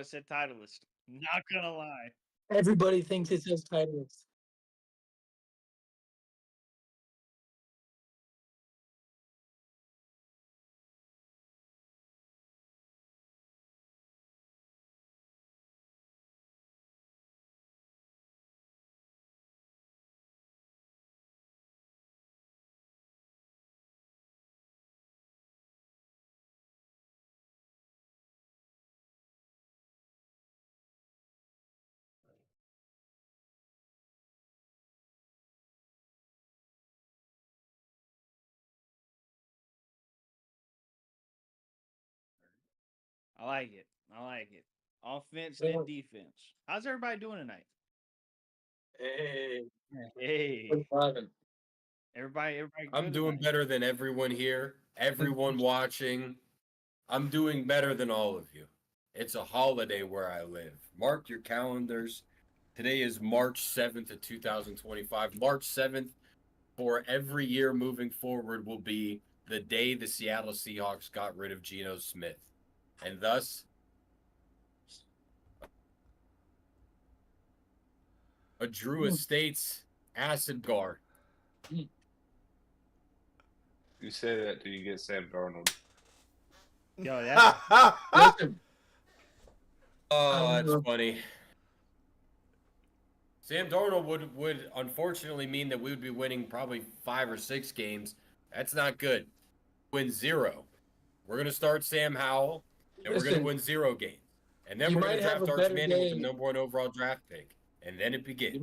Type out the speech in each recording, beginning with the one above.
it said Titleist. Not gonna lie. Everybody thinks it says Titleist. I like it. I like it. Offense Yeah. and defense. How's everybody doing tonight? Hey, Hey, We're vibing. everybody good I'm doing tonight? better than everyone here, everyone watching. I'm doing better than all of you. It's a holiday where I live. Mark your calendars. Today is March 7th of 2025. March 7th for every year moving forward will be the day the Seattle Seahawks got rid of Geno Smith. And thus, a Drew Estates acid guard. you say that till you get Sam Darnold. Yo, that's Listen, Oh, that's funny. Sam Darnold would unfortunately mean that we would be winning probably 5 or 6 games. That's not good. Win 0. We're going to start Sam Howell, and we're going to Listen, win 0 games. And then you we're going might to have draft a Arch better Manning with the day. #1 overall draft pick. And then it begins.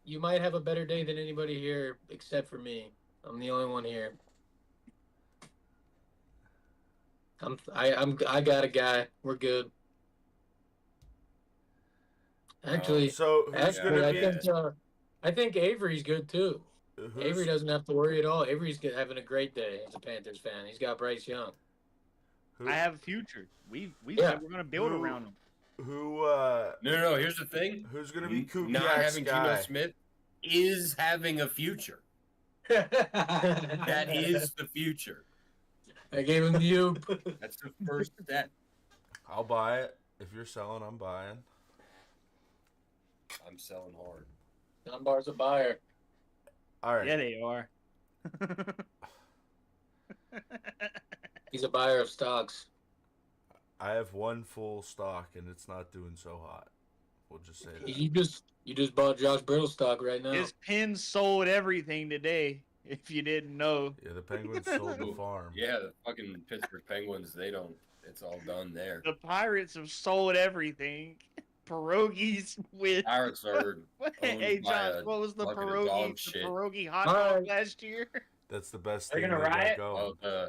you might have a better day than anybody here except for me. I'm the only one here. I got a guy. We're good. Actually, So who's actually, gonna I be? think I think Avery's good too. Avery Who's doesn't have to worry at all. Avery's having a great day as a Panthers fan. He's got Bryce Young. who? I have a future. We Yeah. said we're gonna build Who- around him. Who? No. Here's the thing. Who's gonna be Not Kubiak's having Geno guy? Smith is having a future. That is the future. I gave him the Oop. That's the first step. I'll buy it. If you're selling, I'm buying. I'm selling hard. Dunbar's a buyer. All right. Yeah, they are. He's a buyer of stocks. I have one full stock, and it's not doing so hot. We'll just say that. You just bought Josh Brittle stock right now. His Pens sold everything today. If you didn't know. Yeah, the Penguins sold the farm. Yeah, the fucking Pittsburgh Penguins, they don't. It's all done there. The Pirates have sold everything. Pierogies with. Pirates are Hey, owned by Josh, a what was the bucket of pierogi? dog The shit. pierogi hot All dog right. last year. That's the best They're thing gonna they got riot? going.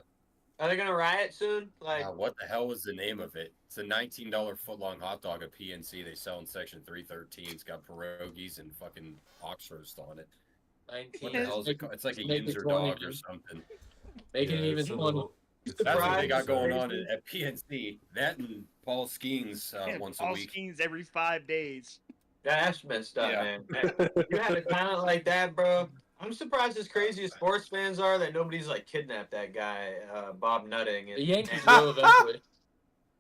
Are they gonna riot soon? Like, What the hell was the name of it? It's a $19 footlong hot dog at PNC. They sell in section 313. It's got pierogies and fucking ox roast on it. 19. What the hell is it called? It's like a Make it Yinzer 20, dog or dude. something. Make it Yeah, even it's a 20. little- it's a That's what they little got going bizarre. on at PNC. That and Paul Skeens once a All week. skins every 5 days. that's messed up, Yeah. man. You have a talent like that, bro. I'm surprised as crazy as sports fans are that nobody's like kidnapped that guy, Bob Nutting. The Yankees will eventually.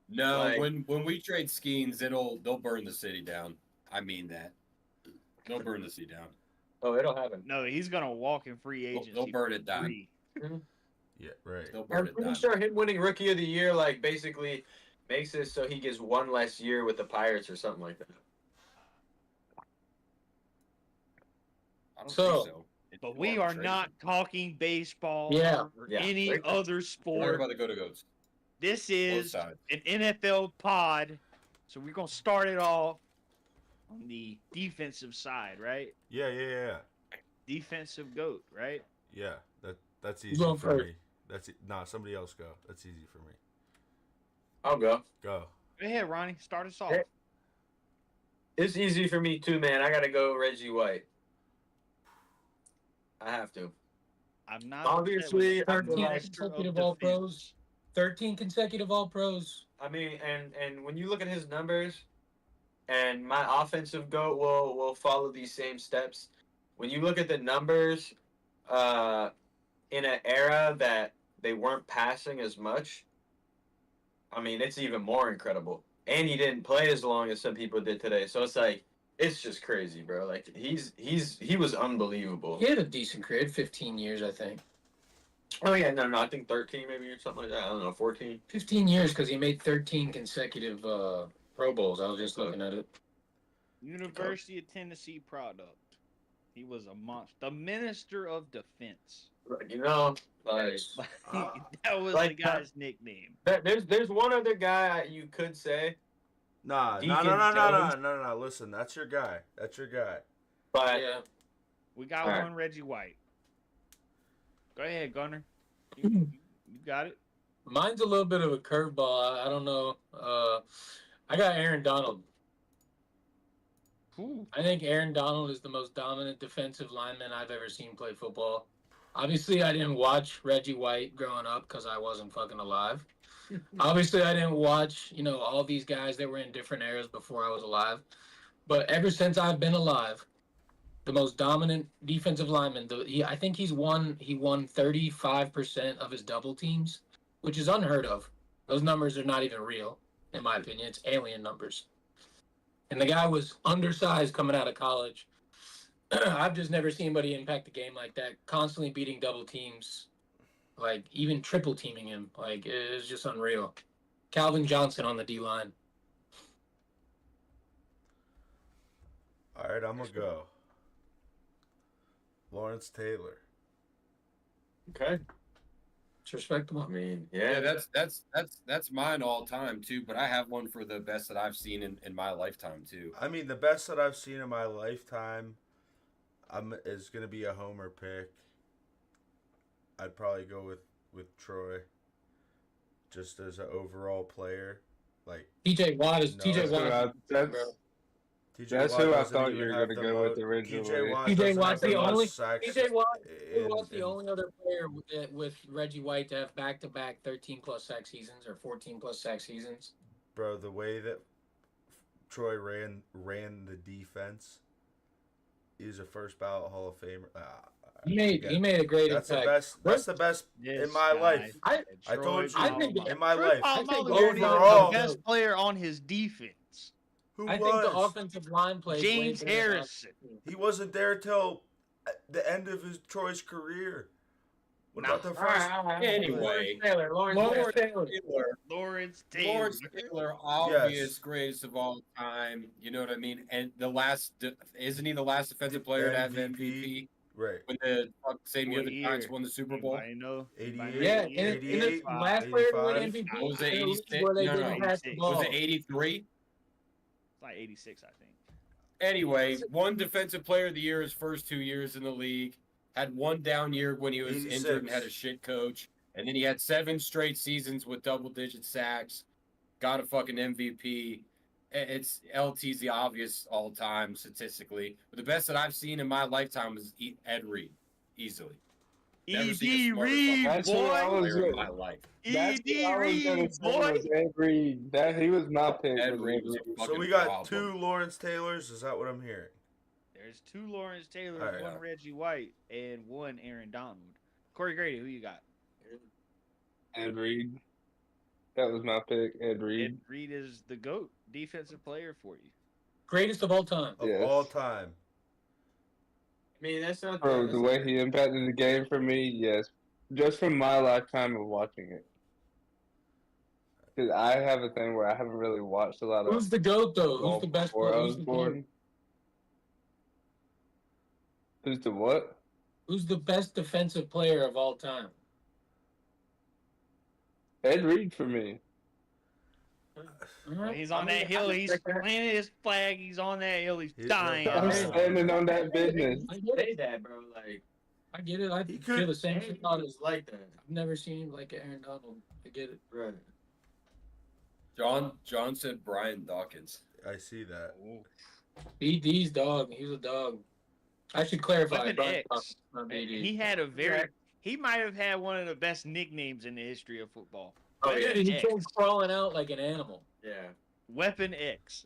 No, Like- when we trade Skeens, they'll burn the city down. I mean that. They'll burn the city down. Oh, it'll happen. No, he's gonna walk in free agency. They'll burn it down. free. Yeah, right. They'll burn I'm it pretty down. sure him winning Rookie of the Year like basically makes it so he gets one less year with the Pirates or something like that. I don't So- think so. But we are not talking baseball Yeah. or Yeah. any We're- other We're sport. about to go to goats. This Both is sides. an NFL pod. So we're gonna start it off on the defensive side, right? Yeah. Defensive GOAT, right? Yeah, that's Who's easy going for first? me. Nah, somebody else go. That's easy for me. I'll go. Go. Go ahead, Ronnie. Start us off. Hey. It's easy for me too, man. I gotta go Reggie White. I have to. I'm not Obviously, upset with the 13 master of consecutive All defense. Pros. 13 consecutive All Pros. I mean, and when you look at his numbers, and my offensive GOAT will follow these same steps. When you look at the numbers, in an era that they weren't passing as much, I mean, it's even more incredible. and he didn't play as long as some people did today. So it's like it's just crazy, bro. Like he was unbelievable. He had a decent career, 15 years, I think. Oh yeah, no, I think 13 maybe or something like that. I don't know, 14. 15 years because he made 13 consecutive Pro Bowls. I was just looking at it. University of Tennessee product. He was a monster. The Minister of Defense. You know, like Nice. That was Like, the guy's nickname. there's one other guy you could say, Nah, Deacon no. Listen, that's your guy. but Yeah. We got All right. one Reggie White. Go ahead, Gunner. You got it. Mine's a little bit of a curveball. I don't know. I got Aaron Donald. Ooh. I think Aaron Donald is the most dominant defensive lineman I've ever seen play football. Obviously, I didn't watch Reggie White growing up because I wasn't fucking alive. Obviously, I didn't watch, all these guys that were in different eras before I was alive. But ever since I've been alive, the most dominant defensive lineman, I think he won 35% of his double teams, which is unheard of. Those numbers are not even real, in my opinion. It's alien numbers. And the guy was undersized coming out of college. I've just never seen anybody impact the game like that, constantly beating double teams, like even triple teaming him. Like, it's just unreal. Calvin Johnson on the D-line. All right, I'm gonna go. Lawrence Taylor. okay. It's respectable. I mean, Yeah, that's mine all time too. But I have one for the best that I've seen in my lifetime too. I mean, the best that I've seen in my lifetime, is gonna be a homer pick. I'd probably go with Troy, just as an overall player. Like TJ Watt is No, TJ Watt. TJ That's Watt who I doesn't thought even you were have gonna the go with mo- originally. TJ Watt TJ doesn't Watt's have the most only sacks TJ Watt's the in- only other player with Reggie White to have back-to-back 13 plus sack seasons or 14 plus sack seasons. Bro, the way that Troy ran the defense, he's a first ballot Hall of Famer. He made a great That's the impact. best. That's the best This in my guy life. I- I told you I think in my Troy life. Polamalu I wasn't think even overall- the best player on his defense. Who I was? think the offensive line plays way James better than Harrison. He wasn't there till the end of Troy's career. What Nah. about the first? Anyway, Lawrence Taylor. Lawrence Taylor. Lawrence Taylor, obvious greatest of all time. You know what I mean? And isn't he the last defensive player to have MVP? Right. When the same year What the Giants year? won the Super Bowl? Anybody know? 88, Yeah, Anybody know? in the 88, last player to win 85. MVP Was it in a league 86? where they No, didn't no. pass the 86. ball. Was it 83? It's like 86, I think. Anyway, one defensive player of the year his first 2 years in the league. Had one down year when he was 86. injured and had a shit coach. And then he had 7 straight seasons with double-digit sacks. Got a fucking MVP. It's LT's the obvious all-time statistically. But the best that I've seen in my lifetime was Ed Reed, easily. Never seen a E.D. smarter Reed, fucking That's who I boy. was player in with. my life. That's E.D. what I was gonna Reed, say boy. was Ed Reed. He was my pick. Ed was Reed Ed was a Reed. fucking So we got problem. 2 Lawrence Taylors. Is that what I'm hearing? There's 2 Lawrence Taylors, All right. 1 Reggie White, and 1 Aaron Donald. Corey Grady, who you got? Ed Reed. That was my pick. Ed Reed. Ed Reed is the GOAT defensive player for you. Greatest of all time. Of Yes. all time. I mean, that's not Bro, that's the way he impacted the game for me, yes. Just from my lifetime of watching it. Because I have a thing where I haven't really watched a lot of Who's the GOAT though? football Who's the best before I player? was born. Who's the what? Who's the best defensive player of all time? Ed Reed for me. When he's on that hill. He's planting his flag. He's on that hill. He's He's dying. no I'm doubt. standing on that business. I get say it. that, bro. Like I get it. I He feel could- the same Aaron thought was as like that, I've never seen him like Aaron Donald. I get it. right? John said Brian Dawkins. I see that. BD's dog. He was a dog. I should clarify. Weapon Brian X. Dawkins, not BD. He had a very. He might have had one of the best nicknames in the history of football. Oh yeah, Weapon He X. came crawling out like an animal. yeah. Weapon X.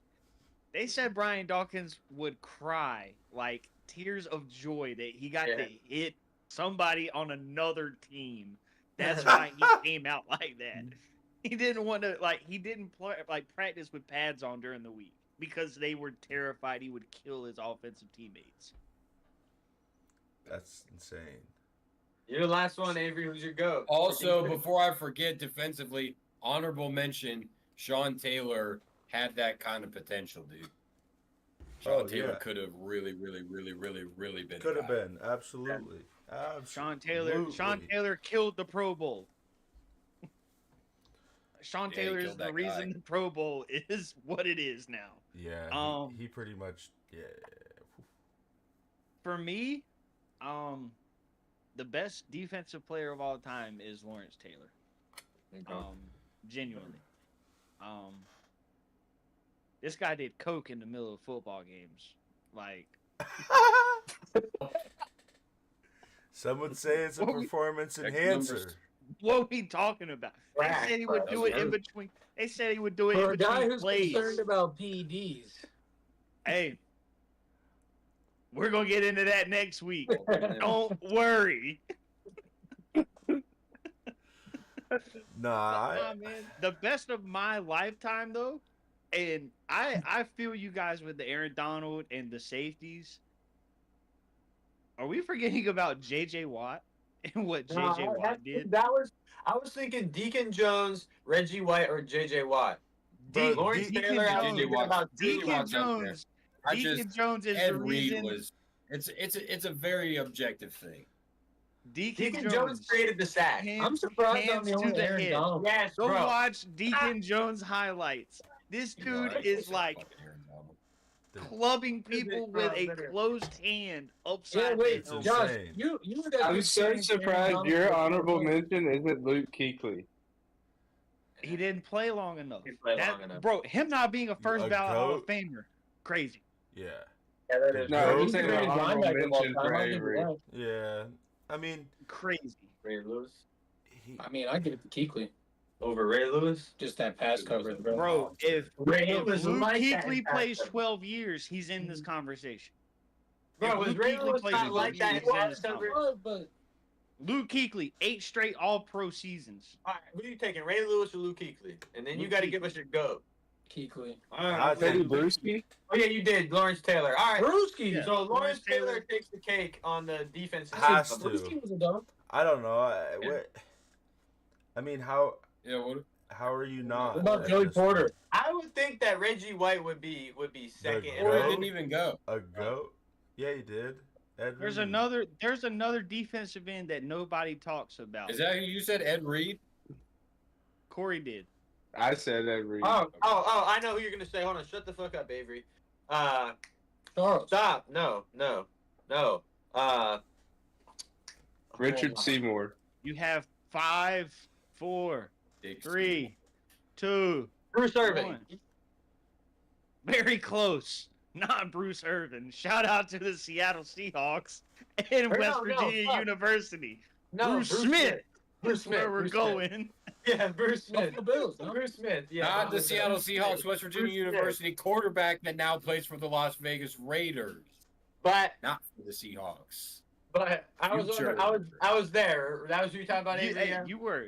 They said Brian Dawkins would cry like tears of joy that he got to hit somebody on another team. That's why he came out like that. He didn't want to he didn't play, practice with pads on during the week because they were terrified he would kill his offensive teammates. That's insane. You're the last one, Avery. Who's your GOAT? Also, before I forget, defensively, honorable mention: Sean Taylor had that kind of potential, dude. Sean Taylor could have really been. Could have been, absolutely. Sean Taylor killed the Pro Bowl. Sean Taylor is the reason the Pro Bowl is what it is now. Yeah, he pretty much, For me, the best defensive player of all time is Lawrence Taylor. Genuinely. This guy did coke in the middle of football games. Some would say it's a performance enhancer. What are we talking about? They said he would do it in between. They said he would do it in between For a guy who's plays. concerned about PEDs. Hey, we're gonna get into that next week. Don't worry. Nah, man. The best of my lifetime, though, and I feel you guys with the Aaron Donald and the safeties. Are we forgetting about J.J. Watt and what J.J. Watt did? I was thinking Deacon Jones, Reggie White, or J.J. Watt. Lawrence Taylor, Deacon Jones. Deacon Jones is Ed the Reed reason. It's a very objective thing. Deacon Jones created the sack. I'm surprised I'm the only Aaron Donald. Yes, Go bro. watch Deacon Jones highlights. This dude is clubbing people with a closed hand upside down. Josh, you were that. I'm so surprised your honorable mention isn't Luke Kuechly. He didn't play long enough. Enough. Bro, him not being a first ballot Hall of Famer, crazy. Yeah. That is No, crazy. he's saying an honorable mention for Avery. Yeah. I mean, crazy. Ray Lewis. I give it to Kuechly Over Ray Lewis? just that pass coverage, bro. Bro, if Ray Luke Lewis like Kuechly that plays pass 12 years, he's in this conversation. Bro, was Luke Ray Kuechly Lewis plays not 12 like that years, pass he's in this coverage? conversation. But Luke Kuechly, 8 straight All-Pro seasons. All right, who are you taking, Ray Lewis or Luke Kuechly? And then you got to give us your GOAT. Kuechly. All I right. think Brewski? Oh, yeah, you did. Lawrence Taylor. All right. Brewski. Yeah. So Lawrence Taylor Taylor takes the cake on the defensive Has side. to. Brewski was a dog. I don't know. I mean, how What? how are you not? What about at Joey this Porter? point? I would think that Reggie White would be second. The Or GOAT? he didn't even go. A GOAT? Yeah, he did. Ed There's Reed. another defensive end that nobody talks about. Is that who you said? Ed Reed? Corey did. I said Avery. Oh, I know who you're going to say. Hold on. Shut the fuck up, Avery. Charles. Stop. No. Richard Seymour. You have 5, 4, 3, 2, Bruce Irving. 1. Very close. Not Bruce Irvin. Shout out to the Seattle Seahawks and West Virginia University. No, Bruce Smith. Bruce That's where we're Bruce going. Yeah, Bruce Smith. Buffalo Bills. No? Bruce Smith. Yeah. Not the Bruce Seattle Smith. Seahawks, West Virginia Bruce Smith. University quarterback that now plays for the Las Vegas Raiders. But Not for the Seahawks. I was there. That was who you talking about, Avery? Yeah? You were.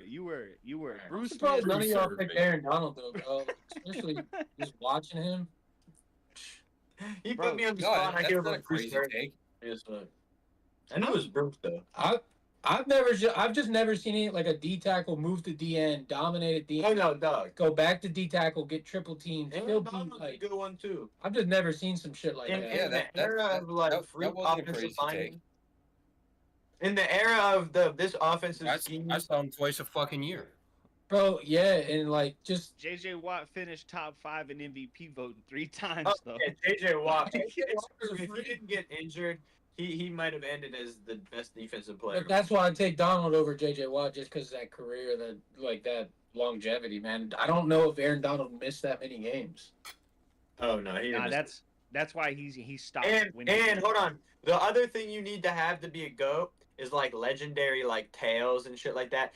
I'm Bruce surprised Smith. none of y'all Bruce picked Irvin. Aaron Donald though, bro. Especially just watching him. He Bro, put me on the No, spot. I that's give not him a crazy Bruce take. Irving. I knew it was Bruce though. I've just never seen it like a D tackle move to D end, dominate a D Oh end, no, Doug. go back to D tackle, get triple teams, still Aaron beat Donald's a like. good one too. I've just never seen some shit like In, that. Yeah, in that- the era of like that fruit wasn't a offensive crazy linemen. take. In the era of this offensive scheme, I saw him twice a fucking year. Bro, yeah, and like just J.J. Watt finished top 5 in MVP voting 3 times oh, though. yeah, J.J. Watt. J.J. Watt was a If he freak. didn't get injured, he might have ended as the best defensive player. but that's why I take Donald over JJ Watt just because of that career, that longevity, man. I don't know if Aaron Donald missed that many games. Oh no, he Nah, didn't. that's why he stopped. And hold on. The other thing you need to have to be a GOAT is like legendary like tails and shit like that.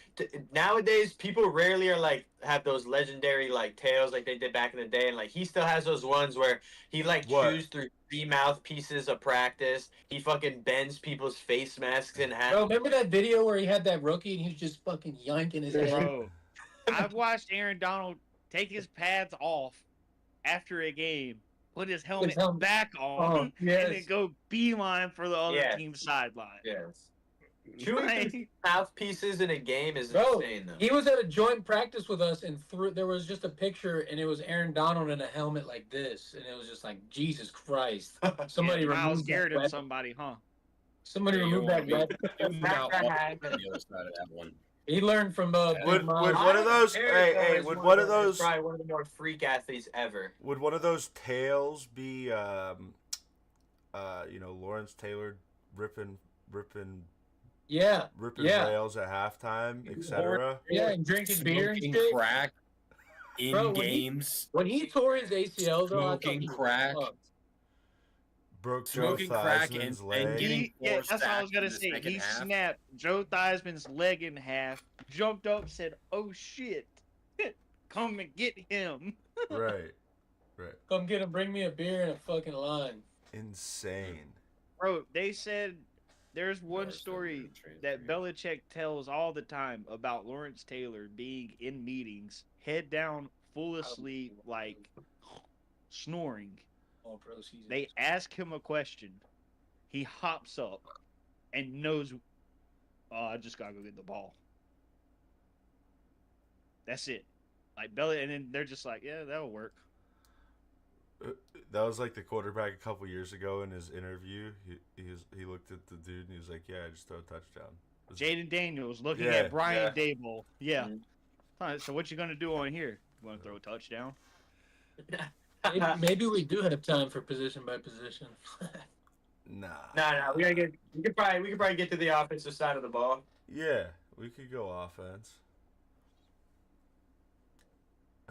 Nowadays, people rarely are like have those legendary like tails like they did back in the day, and like he still has those ones where he like chews through 3 mouthpieces of practice. He fucking bends people's face masks in half. Bro, remember that video where he had that rookie and he was just fucking yanking his head? Bro, I've watched Aaron Donald take his pads off after a game, put his helmet helmet- back on, Oh, and yes. then go beeline for the other Yes. team's sideline. Yes. Chewing through half pieces in a game is Bro, insane, though. he was at a joint practice with us, and there was just a picture, and it was Aaron Donald in a helmet like this, and it was just like, Jesus Christ. Somebody Yeah, Miles removed Garrett that and weapon. somebody, huh? Somebody Yeah, you removed don't that wanna weapon. be about walking on the other side of that one. He learned from Big Would Miles. one of those? Aaron Donald Hey, is would one one of of the- is those? probably one of the more freak athletes ever. Would one of those tails be, Lawrence Taylor ripping Yeah, yeah. rails at halftime, etc. Yeah, and drinking beer and Smoking shit. crack in Bro, when he- games. When he tore his ACL, though, I thought Smoking he was crack. fucked. Broke Smoking Joe crack Theismann's and leg. getting Yeah, four that's what I was sacks gonna in the say. second He half. snapped Joe Theismann's leg in half, jumped up, said, "Oh shit, come and get him." Right. Come get him, bring me a beer and a fucking line. Insane. Bro, they said there's one Lawrence story Taylor that transfer. Belichick tells all the time about Lawrence Taylor being in meetings, head down, full asleep, like snoring. All pro season. They ask him a question. He hops up and knows, oh, I just gotta go get the ball. That's it. Like Belly, and then they're just like, yeah, that'll work. That was like the quarterback a couple years ago in his interview. He looked at the dude and he was like, "Yeah, I just throw a touchdown." It was- Jaden Daniels looking Yeah, at Brian Dable. Yeah. Mhm. Alright, so what you gonna do on here? You wanna throw a touchdown? Maybe we do have time for position by position. Nah. No, we could probably get to the offensive side of the ball. Yeah, we could go offense.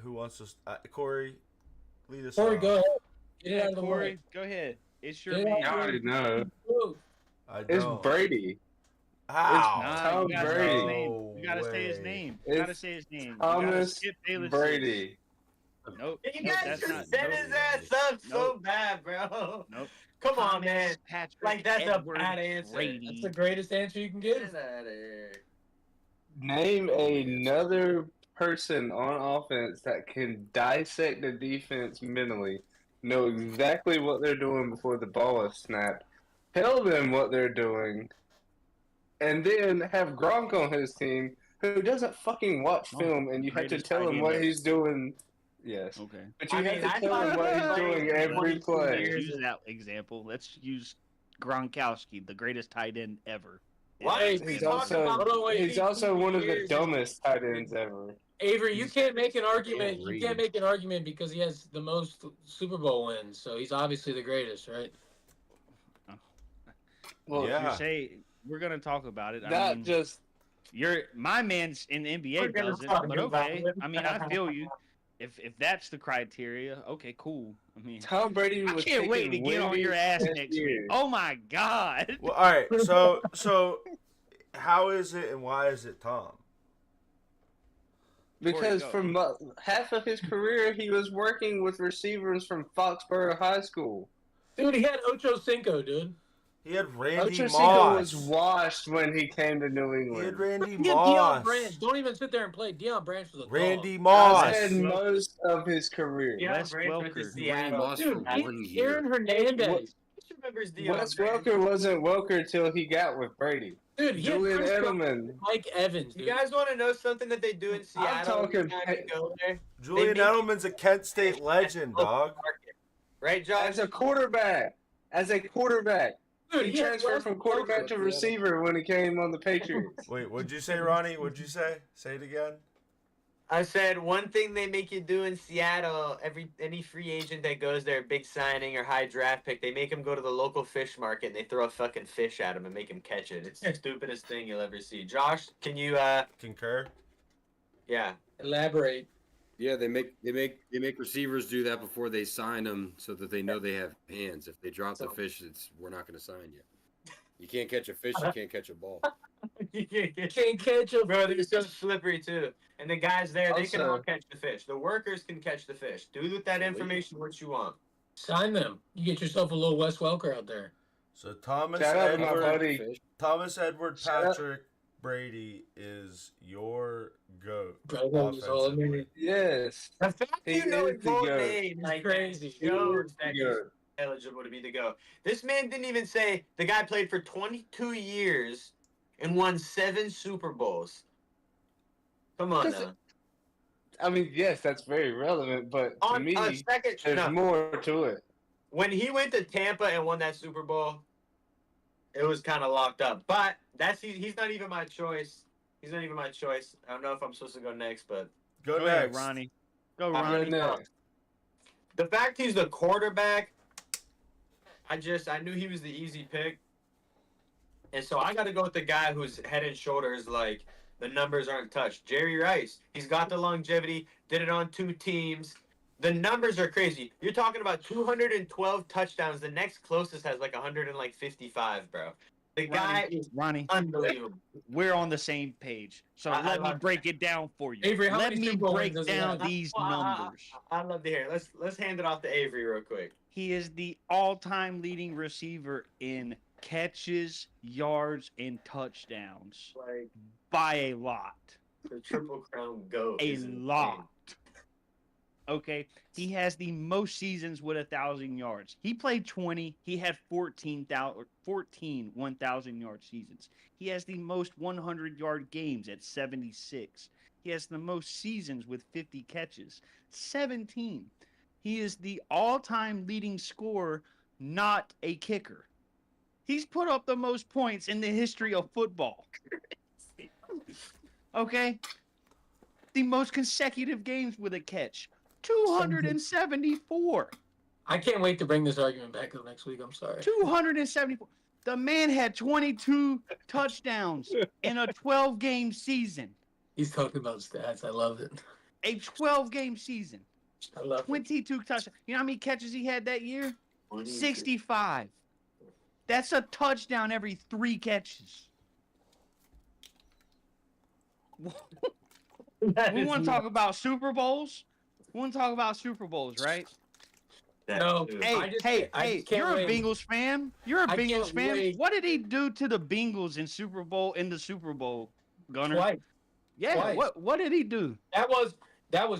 Who wants to? Corey, lead us Corey, off. go ahead. Get it Yeah, out of the Corey, way. go ahead. It's your Get it man. out I already know. Woo. I It's don't. Brady. How? Nah, Tom you gotta say his Brady. name. You gotta say his way. name. You gotta It's say his name. You gotta Thomas skip Bayless's. Brady. Nope. You Nope, guys that's just not. set Nope. his ass up so Nope. bad, bro. Nope. Come on, Thomas man. Patrick Like, that's a Edward bad answer. Brady. That's the greatest answer you can Get give. out of here. Name another person on offense that can dissect the defense mentally, know exactly what they're doing before the ball is snapped, tell them what they're doing, and then have Gronk on his team who doesn't fucking watch Oh, film, and you have to greatest tell tight him end what ever. he's doing. Yes. Okay. But you I have mean, to I tell him thought what he he's played doing for every 22 play. years. Use that example. Let's use Gronkowski, the greatest tight end ever. Why Hey, is we He's talking also about? Hold on, wait. he's also one of the Years. dumbest tight ends ever. Avery, you can't make an argument. Yeah, You can't make an argument because he has the most Super Bowl wins, so he's obviously the greatest, right? Well, Yeah. You say we're gonna talk about it. I Not mean, just my man's in the NBA We're gonna doesn't, talk but about okay. it. I mean, I feel you. If that's the criteria, okay, cool. I mean, Tom Brady I was can't wait to picking get on your ass Wendy's next this week. year. Oh my god. Well, all right. So, how is it and why is it Tom? Because go. from half of his career, he was working with receivers from Foxborough High School. Dude, he had Ocho Cinco, dude. He had Randy Ocho Cinco Moss. was washed when he came to New He had England. Randy Yeah, Deion Moss. Branch. Don't even sit there and play. Deion Branch was a Randy dog. Moss. I said most of his career. Yeah, Wes Branch went to Welker. Seattle. Moss Dude, for 1 year. Aaron Hernandez. What- Who remembers Deion Wes Branch? Welker wasn't Welker till he got with Brady. Dude, he had Julian Chris Jones, Edelman. Mike Evans. You Dude. guys want to know something that they do in Seattle? talking- every time you go there? Julian They make Edelman's a Kent State legend, dog. Right, Josh? As a quarterback. Dude, He had transferred Wes from quarterback to Welker. receiver when he came on the Patriots. Wait, what'd you say, Ronnie? What'd you say? Say it again. I said one thing they make you do in Seattle. Any free agent that goes there, big signing or high draft pick, they make him go to the local fish market and they throw a fucking fish at him and make him catch it. It's the stupidest thing you'll ever see. Josh, can you? Concur. Yeah. Elaborate. Yeah, they make receivers do that before they sign them, so that they know they have hands. If they drop the fish, we're not going to sign you. You can't catch a fish. You can't catch a ball. You Can't catch a Bro, they're so slippery too. And the guys there, they can Also- all catch the fish. The workers can catch the fish. Do with that information what you want. Sign them. You get yourself a little Wes Welker out there. So Thomas Shout out to my Edward, buddy. Fish. Thomas Edward Shout out- Patrick Brady is your GOAT Bro, that was all in offensively. Yes. The fact He you know is his the whole GOAT. name like crazy. that shows He that is the he's GOAT. eligible to be the GOAT. This man didn't even say the guy played for 22 years and won 7 Super Bowls. Come on Because now. I mean, yes, that's very relevant, but to On a me, second, there's no. more to it. When he went to Tampa and won that Super Bowl, it was kind of locked up. But he's not even my choice. He's not even my choice. I don't know if I'm supposed to go next, but Go Go ahead, next. Ronnie. Go, I'm Ronnie. next. the fact he's the quarterback, I knew he was the easy pick. And so I got to go with the guy who's head and shoulders like the numbers aren't touched. Jerry Rice. He's got the longevity, did it on 2 teams. The numbers are crazy. You're talking about 212 touchdowns. The next closest has like 155, bro. The guy is Ronnie, unbelievable. we're on the same page. So I let me love break it down for you. Avery, how let many me Super Bowl break wins does he down have? these Well, numbers. I'd love to hear it. Let's hand it off to Avery real quick. He is the all-time leading receiver in catches, yards, and touchdowns Like by a lot. the Triple Crown GOAT. A is insane. lot. Okay, he has the most seasons with 1,000 yards. He played 20. He had 14 1,000-yard seasons. He has the most 100-yard games at 76. He has the most seasons with 50 catches, 17. He is the all-time leading scorer, not a kicker. He's put up the most points in the history of football. Okay? The most consecutive games with a catch. 274. I can't wait to bring this argument back up next week. I'm sorry. 274. The man had 22 touchdowns in a 12-game season. He's talking about stats. I love it. A 12-game season. I love it. 22 touchdowns. You know how many catches he had that year? 22. 65. That's a touchdown every 3 catches. We want to talk about Super Bowls? We want to talk about Super Bowls, right? No. Dude. Hey, I just hey, can't you're wait. a Bengals fan. You're a I Bengals can't fan. wait. What did he do to the Bengals in the Super Bowl, Gunner? Twice. Yeah, Twice. what did he do? That was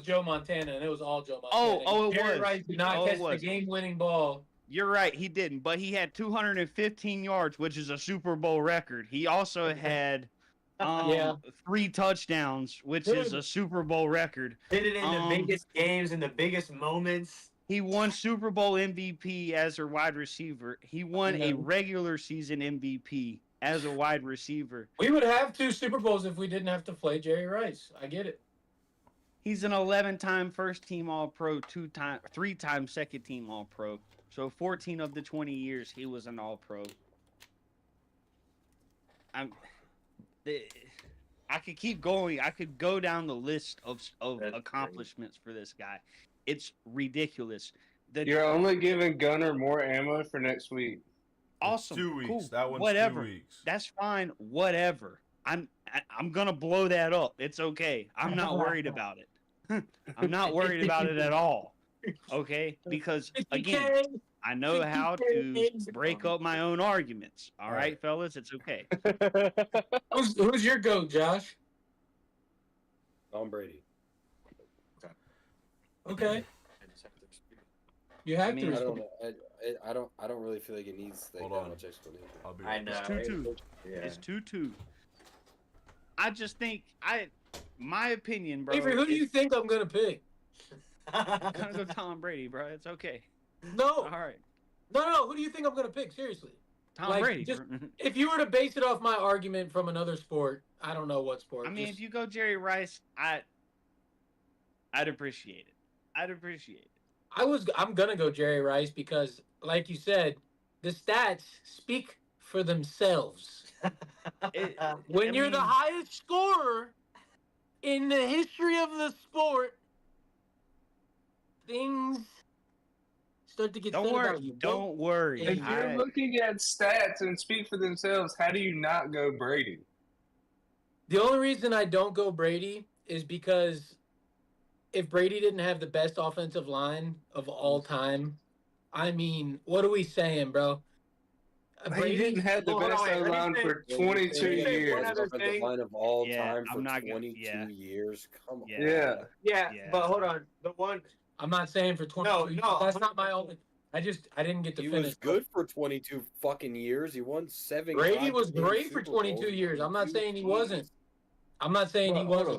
Joe Montana, and it was all Joe Montana. Oh, it Jerry was. Rice did not Oh, it catch the was. game-winning ball. You're right, he didn't, but he had 215 yards, which is a Super Bowl record. He also had Yeah. 3 touchdowns, which is a Super Bowl record. Did it in the biggest games, in the biggest moments. He won Super Bowl MVP as a wide receiver. He won a regular season MVP as a wide receiver. We would have 2 Super Bowls if we didn't have to play Jerry Rice. I get it. He's an 11-time first-team All-Pro, 3-time second-team All-Pro. So 14 of the 20 years he was an All-Pro. I could keep going. I could go down the list of That's accomplishments for this guy. It's ridiculous. You're only giving Gunner more ammo for next week. Awesome. 2 weeks. Cool. That one's Whatever. 2 weeks. That's fine. Whatever. I'm gonna blow that up. It's okay. I'm not worried about it. I'm not worried about it at all. Okay? Because again, I know how to break up my own arguments. All right, fellas? It's okay. Who's your GOAT, Josh? Tom Brady. Okay. You have I mean, to. I don't respect- know. I don't really feel like it needs like Hold that on. much explanation. I'll be I right know. back. It's 2-2. Yeah. It's 2-2. I just think my opinion, bro. Avery, who do you think I'm gonna pick? I'm gonna go Tom Brady, bro. It's okay. No, All right, no. Who do you think I'm gonna pick? Seriously. Tom Like, Brady. just- If you were to base it off my argument from another sport, I don't know what sport. I mean, just- if you go Jerry Rice, I'd appreciate it. I'd appreciate it. I'm gonna go Jerry Rice because, like you said, the stats speak for themselves. When I you're the mean- highest scorer in the history of the sport, things start to get Don't said worry. about you. Don't worry. If you're looking at stats and speak for themselves, how do you not go Brady? The only reason I don't go Brady is because if Brady didn't have the best offensive line of all time, I mean, what are we saying, bro? He didn't have the Hold on, best wait, let me O-line say- for Let me 22 say say one years. other offensive thing. line of all Yeah, time I'm for not gonna- 22 yeah. years. Come on. Yeah. Yeah, Yeah. but hold on. The one. I'm not saying for 22 years. No, That's not my only. I didn't get to He finish. was good for 22 fucking years. He won 7. Brady was goddamn great for Super 22 Bowls. years. I'm not 22 saying he teams. wasn't. I'm not saying he But hold wasn't.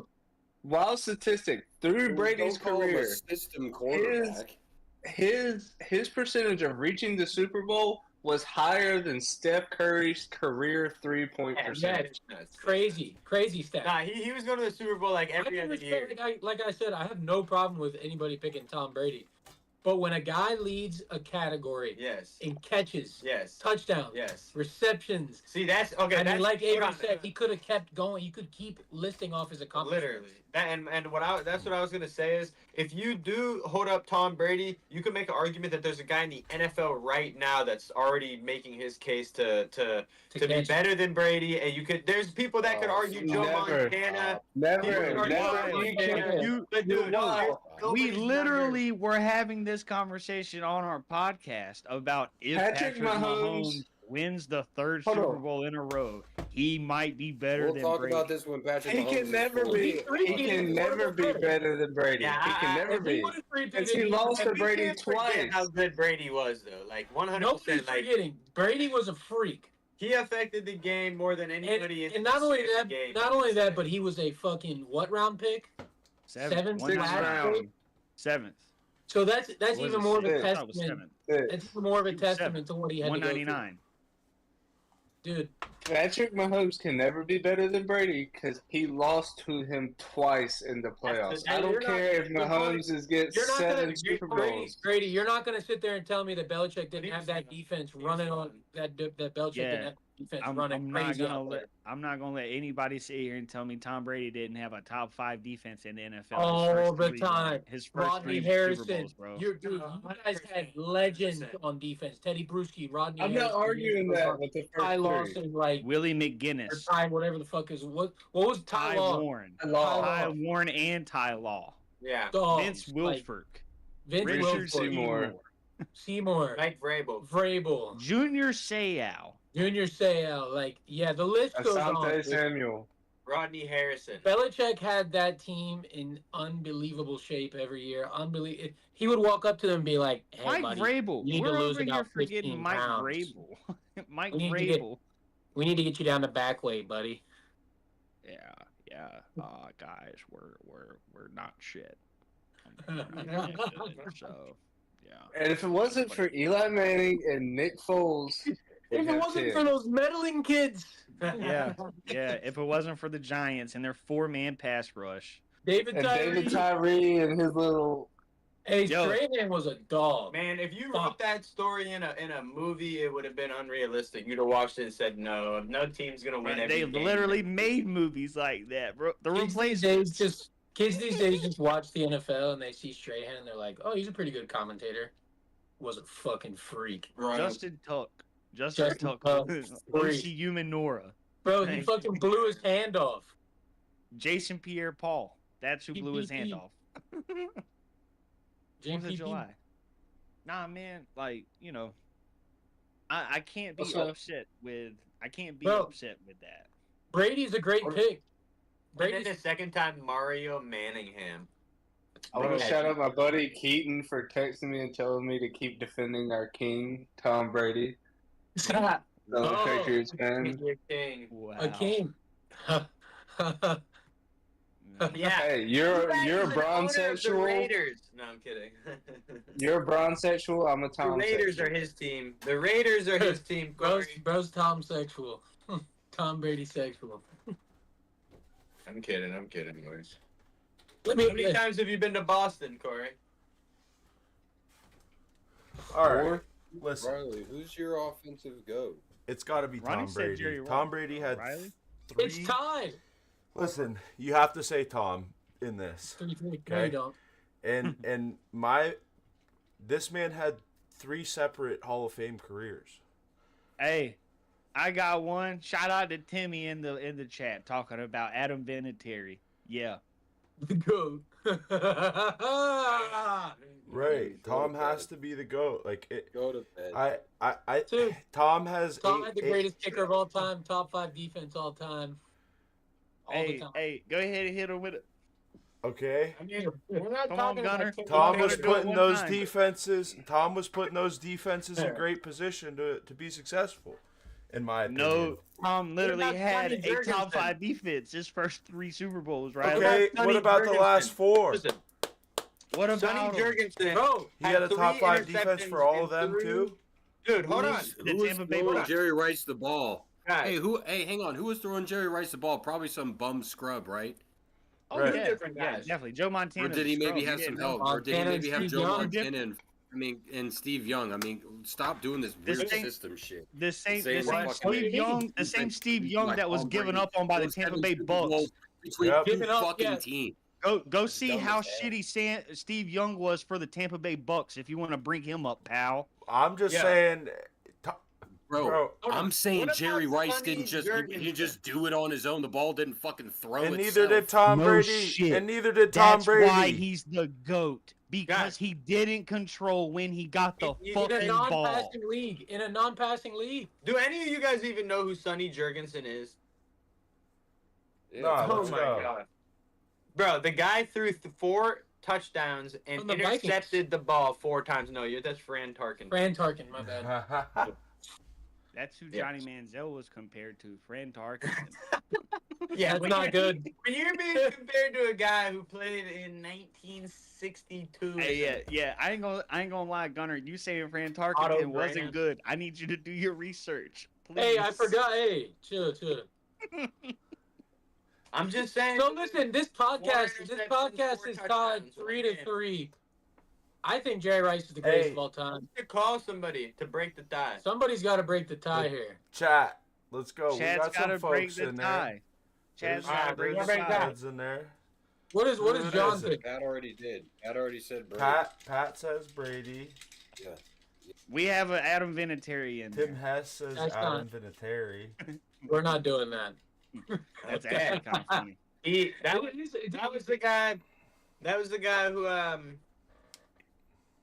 on. Wild statistic through Brady's Don't call him a career, system quarterback. his percentage of reaching the Super Bowl was higher than Steph Curry's career 3-point Yeah, percentage. nuts. Crazy stat. Nah, he was going to the Super Bowl like every I other can year. respect, like I said, I have no problem with anybody picking Tom Brady. But when a guy leads a category Yes. in catches, Yes. touchdowns, Yes. receptions, See, that's okay. and That's like hold Avery on. said, he could have kept going. He could keep listing off his accomplishments. Literally. That's what I was gonna say is if you do hold up Tom Brady, you can make an argument that there's a guy in the NFL right now that's already making his case to be catch. better than Brady, and there's people that could argue Joe Never. Montana. Never. Why? You can't. But dude, no, We nobody's literally were having this conversation on our podcast about if Patrick Patrick Mahomes Mahomes- wins the third Hold Super on. Bowl in a row, he might be better We'll than talk Brady. about this when Patrick He Mahomes can is never 40. be. He can never be better than Brady. Yeah, He can never If he be. would have Because he lost to We Brady can't forget twice. how good Brady was, though. Like 100%. Nobody's Like forgetting. Brady was a freak. he affected the game more than anybody. And not only that, game. but he was a fucking what round pick? Seventh, Sixth Sixth 199. round. Seventh. So that's Or was even it more of a sixth? I thought it was testament. seventh. That's even more of a He was testament to what he had to go through. 199. Dude, Patrick Mahomes can never be better than Brady because he lost to him twice in the playoffs. I don't care if Mahomes gets you're not gonna 7 Super Bowls. Brady, you're not gonna sit there and tell me that Belichick didn't have that defense running on that Belichick Yeah. didn't have defense I'm running not crazy gonna out there. I'm not gonna let anybody sit here and tell me Tom Brady didn't have a top 5 defense in the NFL. All the time. His first Rodney 3 Harrison, Super Bowls, bro. you guys had legends on defense. Teddy Bruschi, Rodney I'm Harrison. not arguing that with the Ty first 3. Lawson, like Willie or McGinnis, Ty, whatever the fuck is what was Ty Ty Law? Warren, Law. Ty Warren, and Ty Law, Yeah. Dogs, Vince like, Wilfork, Vince Richard Wilfork, Seymour. Seymour, Mike Vrabel. Vrabel, Junior Seau. Junior Seau, like the list goes Asante on. Samuel. Rodney Harrison. Belichick had that team in unbelievable shape every year. He would walk up to them and be like, "Hey, Mike buddy, Vrabel. you need We're to lose over here about forgetting 15 Mike pounds. Vrabel. Mike We need to get- Vrabel. We need to get you down the back way, buddy." Yeah. Guys, we're not shit. We're not shit, so yeah. And if it wasn't for Eli Manning and Nick Foles, If we'd it have wasn't 10. for those meddling kids, Yeah. If it wasn't for the Giants and their 4-man pass rush, David And David Tyree, Tyree and his little. hey, Yo. Strahan was a dog. Man, if you Fuck. wrote that story in a movie, it would have been unrealistic. You'd have watched it and said, no team's gonna win every they game. literally made movies like that, bro. The replacements. Kids these days just watch the NFL and they see Strahan and they're like, "Oh, he's a pretty good commentator." Was a fucking freak, Right. Justin Tuck. Justin Tuck. Tuck, OC freak. Humanora. bro. He Thank fucking blew his hand off. Jason Pierre Paul. That's who blew his hand PPP. off. 4th of July. Nah, man. Like, I can't be What's up? upset with. I can't be Bro. upset with that. Brady's a great pick. And then Brady's the second time, Mario Manningham. I want to shout out my buddy Keaton for texting me and telling me to keep defending our king, Tom Brady. Another Oh. Patriots fan. Your king. Wow. a king. Yeah. Hey, you're a He's an owner of the bronsexual. Raiders. No, I'm kidding. You're a bronsexual. I'm a The Tom. Raiders are his team. The Raiders are his team. Corey. Bro's Tom sexual. Tom Brady sexual. I'm kidding, boys. Let How me. many times have you been to Boston, Corey? All right. Listen, Riley, who's your offensive goat? it's got to be Ronnie Tom said Brady. Jerry Tom Rice. Brady had Riley? 3. It's tied. Listen, you have to say Tom in this. 3-3. No, Okay. you don't. And this man had 3 separate Hall of Fame careers. Hey, I got one. Shout out to Timmy in the chat talking about Adam Vinatieri. Yeah. The GOAT. Right. Go Tom to has bed. to be the GOAT. Like it. Go to bed. Dude, Tom has Tom had the eight. greatest kicker of all time, top 5 defense all time, all the Hey, time. hey, go ahead and hit him with it. Okay. I mean, we're not Come on, talking Gunner. about kicker. Tom Gunner, was do it putting one those time. defenses. Tom was putting those defenses in great position to be successful, in my opinion. No, Tom literally about had Sonny a top Jurgensen? 5 defense his first 3 Super Bowls, right? Okay. Sonny What about the last Jurgensen? 4? Listen, What about Sonny him? Jurgensen. Bro, He had a top 3 5 defense for interceptions all of and them 3 too. Dude, hold on. The Who was Tampa Bay throwing Bucks. Jerry Rice the ball? Guys, Hey, hang on. Who was throwing Jerry Rice the ball? Probably some bum scrub, right? Oh Right. yeah, different yeah, guys. definitely. Joe Montana. Or did he maybe have some help? Or did he Montana and maybe have Steve Joe Young? Montana and Steve Young? I mean, stop doing this This weird thing- system shit. The same Saying fucking Steve Young, the defense same Steve should be Young like that was Tom given Brady. up on by the Those Tampa 7 Bay Super Bucks. Bowls between Yep. two Giving up, fucking yeah. teams. Go That's see dumb how as hell. shitty Steve Young was for the Tampa Bay Bucks. If you want to bring him up, pal. I'm just Yeah. saying. Bro, Hold on. I'm saying What Jerry about Rice Sonny didn't just he Jurgensen? just do it on his own. The ball didn't fucking throw And itself. neither did Tom No Brady. shit. And neither did Tom That's Brady. why he's the GOAT. Because Guys. he didn't control when he got the In a in a fucking ball. non-passing league. In a non-passing league. Do any of you guys even know who Sonny Jurgensen is? Yeah, Nah, Oh let's my go. god. Bro, the guy threw 4 touchdowns and From the Vikings. intercepted the ball 4 times. No, that's Fran Tarkin. Fran Tarkin, my bad. That's who Yeah. Johnny Manziel was compared to. Fran Tarkin. Yeah, That's when not good. When you're being compared to a guy who played in 1962. Hey, yeah. I ain't gonna lie, Gunner. You saying Fran Otto Tarkin wasn't Graham. good. I need you to do your research. Please. Hey, I forgot. Hey, chill. I'm just saying. So listen, this podcast interceptions, 4 is tied touchdowns. 3-3. I think Jerry Rice is the greatest Hey. of all time. To call somebody to break the tie. Somebody's got to break the tie here. Chat. Let's go. Chad's we got gotta some break folks the in tie. there. Chad's All right, gotta break the break tie. that. Chad's in there. What is Who John is it? think? Pat already did. Pat already said Brady. Pat says Brady. Yeah. We have an Adam Vinatieri in there. Tim Hess says That's Adam Vinatieri. We're not doing that. That's Okay. actually kind of funny. That was the guy. That was the guy who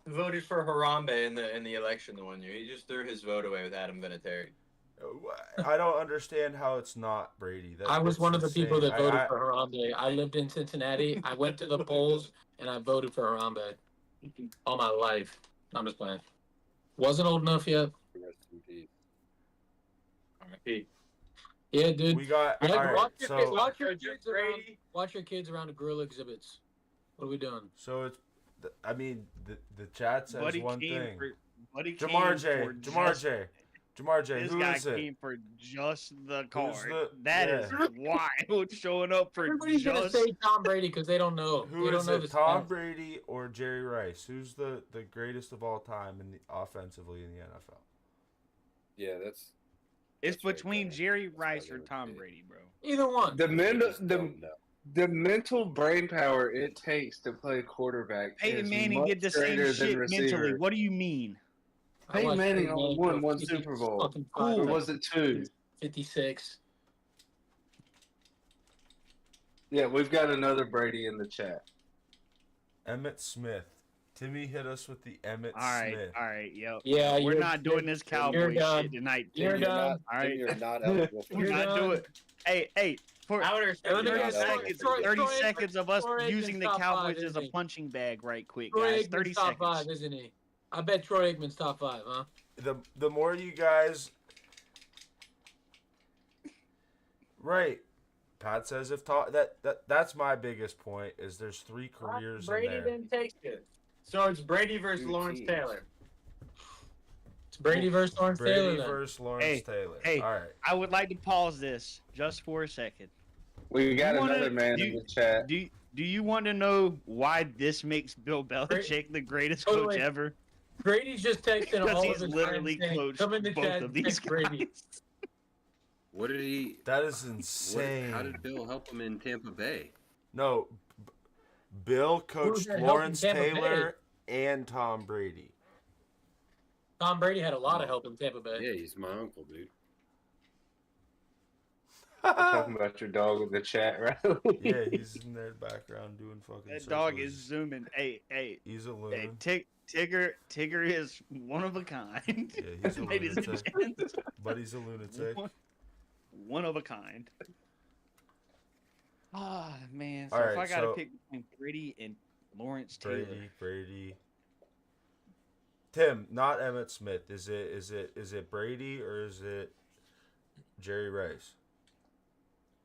voted for Harambe in the election the one year. He just threw his vote away with Adam Vinatieri. I don't understand how it's not Brady. I was it's one of the people insane. that voted for Harambe. I lived in Cincinnati. I went to the polls and I voted for Harambe all my life. I'm just playing. Wasn't old enough yet. Rest in peace. R.I.P. Yeah, dude. We got. Yeah, All right, watch so your kids around the gorilla exhibits. What are we doing? so it's. I mean, the chat says Buddy one came thing. for Buddy Jamar came J. for Jamar just- J. Jamar J. This Who guy is it? came for just the card. the- That is yeah. wild. Showing up for Everybody's gonna just. say Tom Brady because they don't know. Who they don't is know it? the Tom stats. Brady or Jerry Rice? Who's the greatest of all time in the offensively in the NFL? Yeah, that's. It's That's right, between Gunner. Jerry That's Rice what or I Tom would say. Brady, bro. Either one. The mental, Just don't know. the mental brain power it takes to play quarterback Peyton is Manning much did the same greater than shit mentally. receiver. What do you mean? I Peyton watched Manning Peyton only Manning won go one 50 Super Bowl. fucking Cool. Or five, was it 2? 56. Yeah, we've got another Brady in the chat. Emmett Smith. Timmy hit us with the Emmett All right, Smith. yep. Yeah, We're you're- not doing this you're cowboy done. shit tonight. You're Tim. You're done. not. All right. You're not eligible for You're We're it. not done. doing. Hey, for Outer Let me You're get not 30 eligible seconds, for it. 30 seconds of us Troy using the Aikman's top Cowboys five, as a isn't he? punching bag, right quick, Troy guys. 30 Aikman's top seconds. 5, isn't he? I bet Troy Aikman's top 5, huh? The more you guys. Right. Pat says if that's my biggest point is there's 3 careers Brady in there. didn't take it. So it's Brady versus Two Lawrence teams. Taylor. It's Brady versus Lawrence Taylor. Brady Then. versus Lawrence Hey, Taylor. hey. All right. I would like to pause this just for a second. We got You wanna- another man in the chat. Do you want to know why this makes Bill Belichick the greatest coach Totally. ever? Brady's just texting Because all he's of his literally friends saying, coached come in the both chat of and these text Brady. guys. What did he? That is What, insane. how did Bill help him in Tampa Bay? No, Bill coached that helped in Lawrence Tampa Taylor and Tom Brady. Tom Brady had a lot of help in Tampa Bay. Yeah, he's my uncle, dude. talking about your dog in the chat, right? Yeah, he's in the background doing fucking That circles. dog is zooming. Hey, He's a hey, loon. Tigger is one of a kind. Yeah, he's a Ladies and lunatic. gents. But he's a lunatic. One of a kind. Ah, man. So All if right, I gotta so- pick between Brady and Lawrence Taylor, Brady. Tim, not Emmett Smith. Is it Brady or is it Jerry Rice?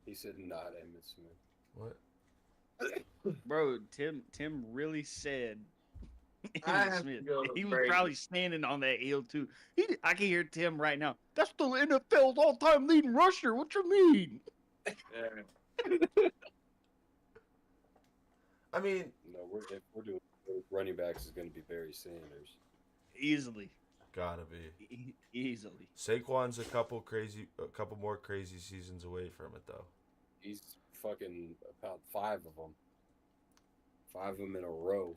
He said not Emmett Smith. What? bro, Tim really said I Emmitt have to Smith. go with He was Brady. probably standing on that hill too. I can hear Tim right now. That's the NFL's all-time leading rusher. What you mean? Yeah. I mean, No, if we're doing running backs, is going to be Barry Sanders. Easily, gotta be. easily. Saquon's a couple more crazy seasons away from it though. He's fucking about 5 of them. 5 of them in a row.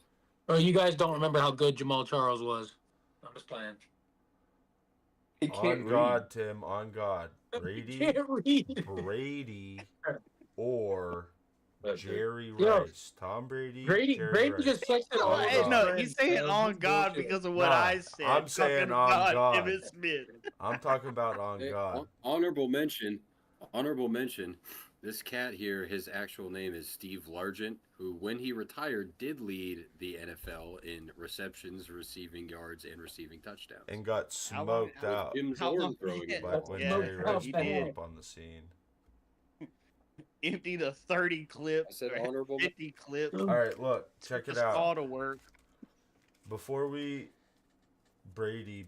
Oh, you guys don't remember how good Jamal Charles was. I'm just playing. He can't On read. God, Tim. On God. Can't read. Brady, or Jerry Yo, Rice. Tom Brady. Brady Jerry Rice. just texted Oh, all hey, his no, friends, he's saying bro. on This God bullshit. because of what Nah, I said. I'm saying Talking on about God. Emmitt Smith. I'm talking about on Hey, God. honorable mention. This cat here, his actual name is Steve Largent, who, when he retired, did lead the NFL in receptions, receiving yards, and receiving touchdowns. And got How long- smoked out Jim How long- Zorn throwing yeah, it. by when yeah, Jerry Rice he blew did. up on the scene. Emptied a 30 clip. I said or honorable 50 clip. All right, look, check it Just out. all to work. Before we Brady,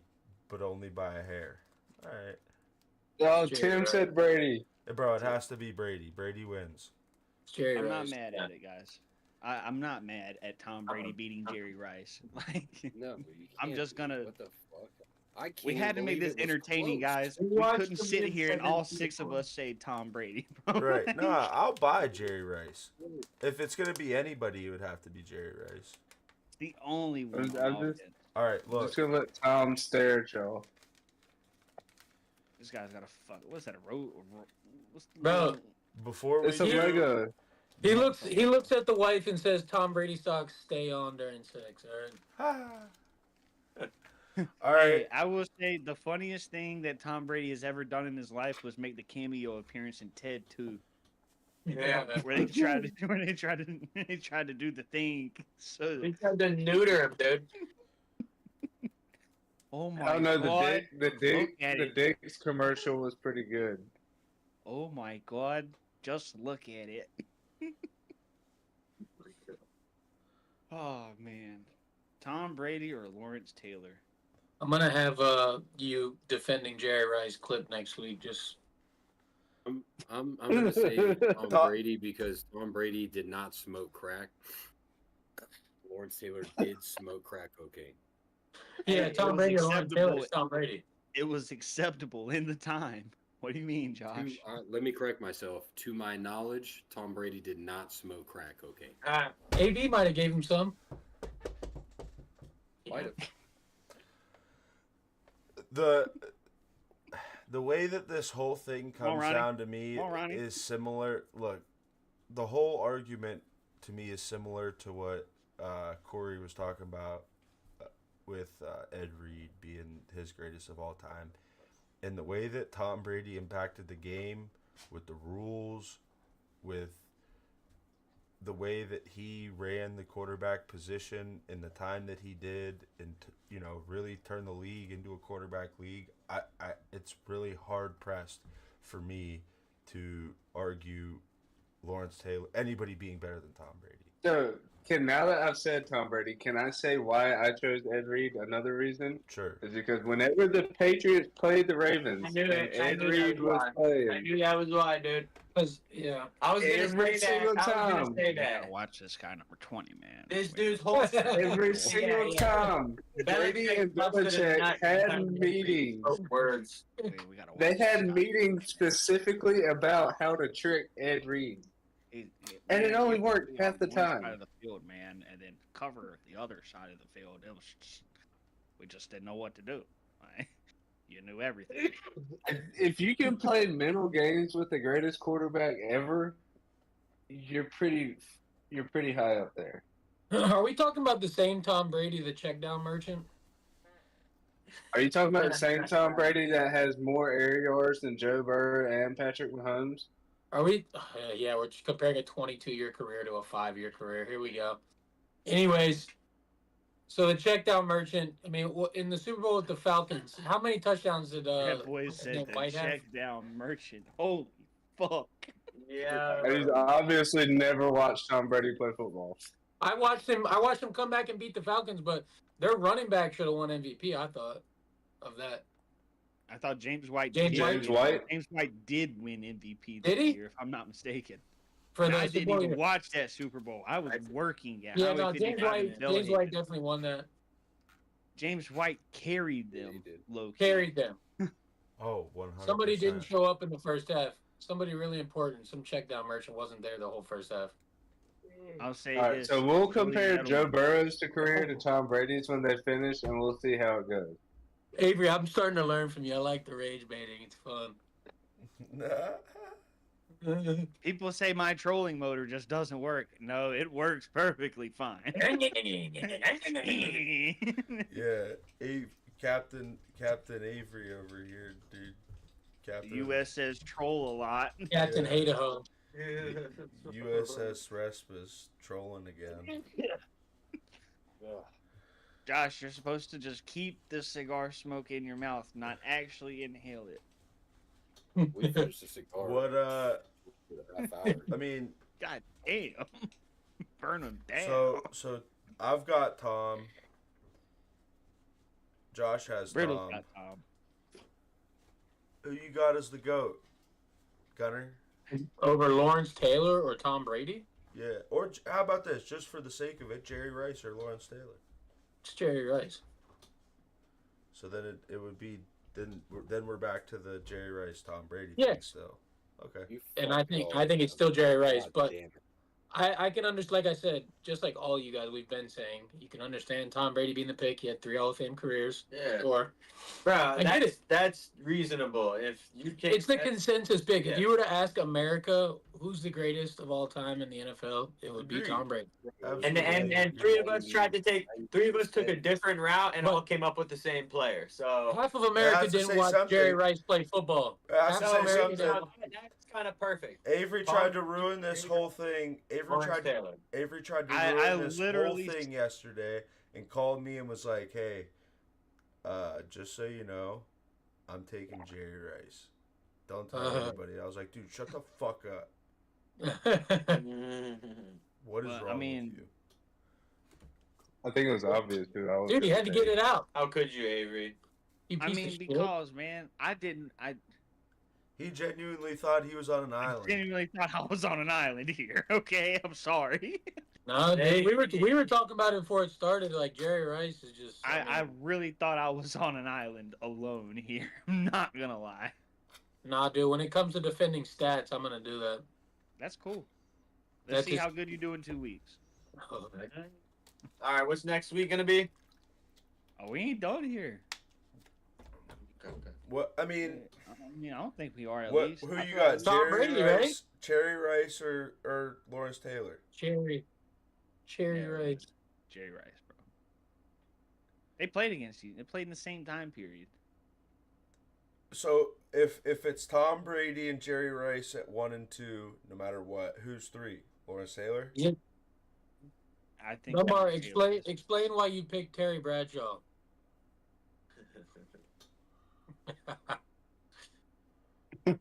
but only by a hair. All right. Oh, Jerry Tim Rice. said Brady. Hey, bro, it has to be Brady. Brady wins. Jerry I'm not Rice. mad at it, guys. I'm not mad at Tom Brady beating Jerry Rice. Like, No, you I'm can't just be. gonna- What the fuck? I can't we had to make believe this it was entertaining, close. guys. We We watched couldn't the sit here and all mid-seventies 6 of one. us say Tom Brady. bro. Right. No, I'll buy Jerry Rice. If it's going to be anybody, it would have to be Jerry Rice. The only one. I'm on just- offense. All right, I'm look. just gonna let Tom stare at y'all. This guy's got a fuck. What's that? A road? What's the Bro. little- Before we It's a do, Lego. He looks at the wife and says, "Tom Brady stocks stay on during sex." All right. All right. Hey, I will say the funniest thing that Tom Brady has ever done in his life was make the cameo appearance in Ted 2, Yeah. where they tried to do the thing. So, We tried to neuter him, dude. oh I my don't know. god! The at it. Dick's commercial was pretty good. Oh my god! Just look at it. Oh man, Tom Brady or Lawrence Taylor? I'm gonna have you defending Jerry Rice clip next week. Just I'm gonna say Tom Tom- Brady because Tom Brady did not smoke crack. Lawrence Taylor did smoke crack cocaine. yeah, It Tom was Brady or Lawrence acceptable. Taylor. Tom Brady. It was acceptable in the time. What do you mean, Josh? Let me correct myself. To my knowledge, Tom Brady did not smoke crack cocaine. AB might have gave him some. Might have. The way that this whole thing comes Ronnie. down to me Come on, Ronnie. is similar. Look, the whole argument to me is similar to what Corey was talking about with Ed Reed being his greatest of all time. And the way that Tom Brady impacted the game with the rules, with the way that he ran the quarterback position in the time that he did, and really turned the league into a quarterback league. It's really hard pressed for me to argue Lawrence Taylor, anybody being better than Tom Brady. So, now that I've said Tom Brady, can I say why I chose Ed Reed? Another reason Sure. is because whenever the Patriots played the Ravens, I knew and it. I Ed knew that Reed was was why. I playing, knew that was why, dude. Cause yeah, I was gonna Every say that. single I was time. gonna say You gotta that. watch this guy number 20, man. This dude's whole every Yeah, single yeah. time, Brady and Belichick had meetings. Words. Wait, we gotta watch They this had guy. meetings specifically about how to trick Ed Reed. And it Man, only you worked could be half on the one time. Side of the field, man, and then cover the other side of the field. We just didn't know what to do. Like, You knew everything. If you can play mental games with the greatest quarterback ever, you're pretty high up there. Are we talking about the same Tom Brady, the check down merchant? Are you talking about the same Tom Brady that has more air yards than Joe Burrow and Patrick Mahomes? Are we? Yeah, we're comparing a 22-year career to a 5-year career. Here we go. Anyways, so the check down merchant. I mean, in the Super Bowl with the Falcons, how many touchdowns did That boy said the White have? check down merchant. Holy fuck. Yeah. He's obviously never watched Tom Brady play football. I watched him come back and beat the Falcons, but their running back should have won MVP. I thought of that. I thought James White James White? James White did win MVP Did this he? year, if I'm not mistaken. For And the I Super didn't Bowl even year. watch that Super Bowl. I was working at Yeah, Highway no, 55 in James Delaware. White definitely won that. James White carried them. he did. Low key. Carried them. Oh, 100%. Somebody didn't show up in the first half. Somebody really important. Some check down merchant wasn't there the whole first half. I'll say All right, this. so we'll Julian compare Joe Edelman. Burrow's career to Tom Brady's when they finish, and we'll see how it goes. Avery, I'm starting to learn from you. I like the rage baiting. It's fun. People say my trolling motor just doesn't work. No, it works perfectly fine. Yeah, Captain Avery over here, dude. Captain U.S. says troll a lot. Captain Yeah. Hater-Ho. USS Respa's trolling again. Josh, you're supposed to just keep the cigar smoke in your mouth, not actually inhale it. We finished the cigar. What in a half hour. I mean, God damn. Burn them down. so I've got Tom. Josh has Brittle's Tom. got Tom. Who you got as the GOAT? Gunner? Over Lawrence Taylor or Tom Brady? Yeah. Or how about this? Just for the sake of it, Jerry Rice or Lawrence Taylor. It's Jerry Rice. So then it would be then we're back to the Jerry Rice Tom Brady Yeah. thing still. Okay. You And fucked I think it's still Jerry Rice, God but damn it. I can understand, like I said, just like all you guys we've been saying, you can understand Tom Brady being the pick. He had 3 Hall of Fame careers. Yeah. Or Bro, get it. that's reasonable. If you can, it's the consensus pick. Yeah. If you were to ask America who's the greatest of all time in the NFL, it would be Agreed. Tom Brady. and three of us took a different route and all came up with the same player. So Half of America has to didn't say watch something. Jerry Rice play football. It has Half to of say America something. didn't that's kind of perfect. Avery tried to ruin this whole thing. Lawrence Taylor. Avery tried to I ruin this whole literally- thing yesterday and called me and was like, "Hey, just so you know, I'm taking Jerry Rice. Don't tell anybody." I was like, "Dude, shut the fuck up. What is Well, I wrong mean- with you?" I think it was obvious too. Dude, he had to get it out. How could you, Avery? You I piece of mean, shit. because, man, I He genuinely thought he was on an island. genuinely thought I was on an island here. Okay, I'm sorry. No, Hey, dude, we were talking about it before it started. Like Jerry Rice is just. I really thought I was on an island alone here. I'm not gonna lie. Nah, dude. When it comes to defending stats, I'm gonna do that. That's cool. Let's That's see just- how good you do in 2 weeks. All right, what's next week gonna be? Oh, we ain't done here. Okay. What I mean, I don't think we are at what? least. Who I you feel got? like- Tom Jerry Brady, Rice, right? Jerry Rice, or Lawrence Taylor? Cherry Yeah, Rice. Jerry Rice, bro. They played against you. They played in the same time period. So if it's Tom Brady and Jerry Rice at 1 and 2, no matter what, who's 3? Lawrence Taylor? I think. Lamar, Lawrence Taylor is- explain why you picked Terry Bradshaw.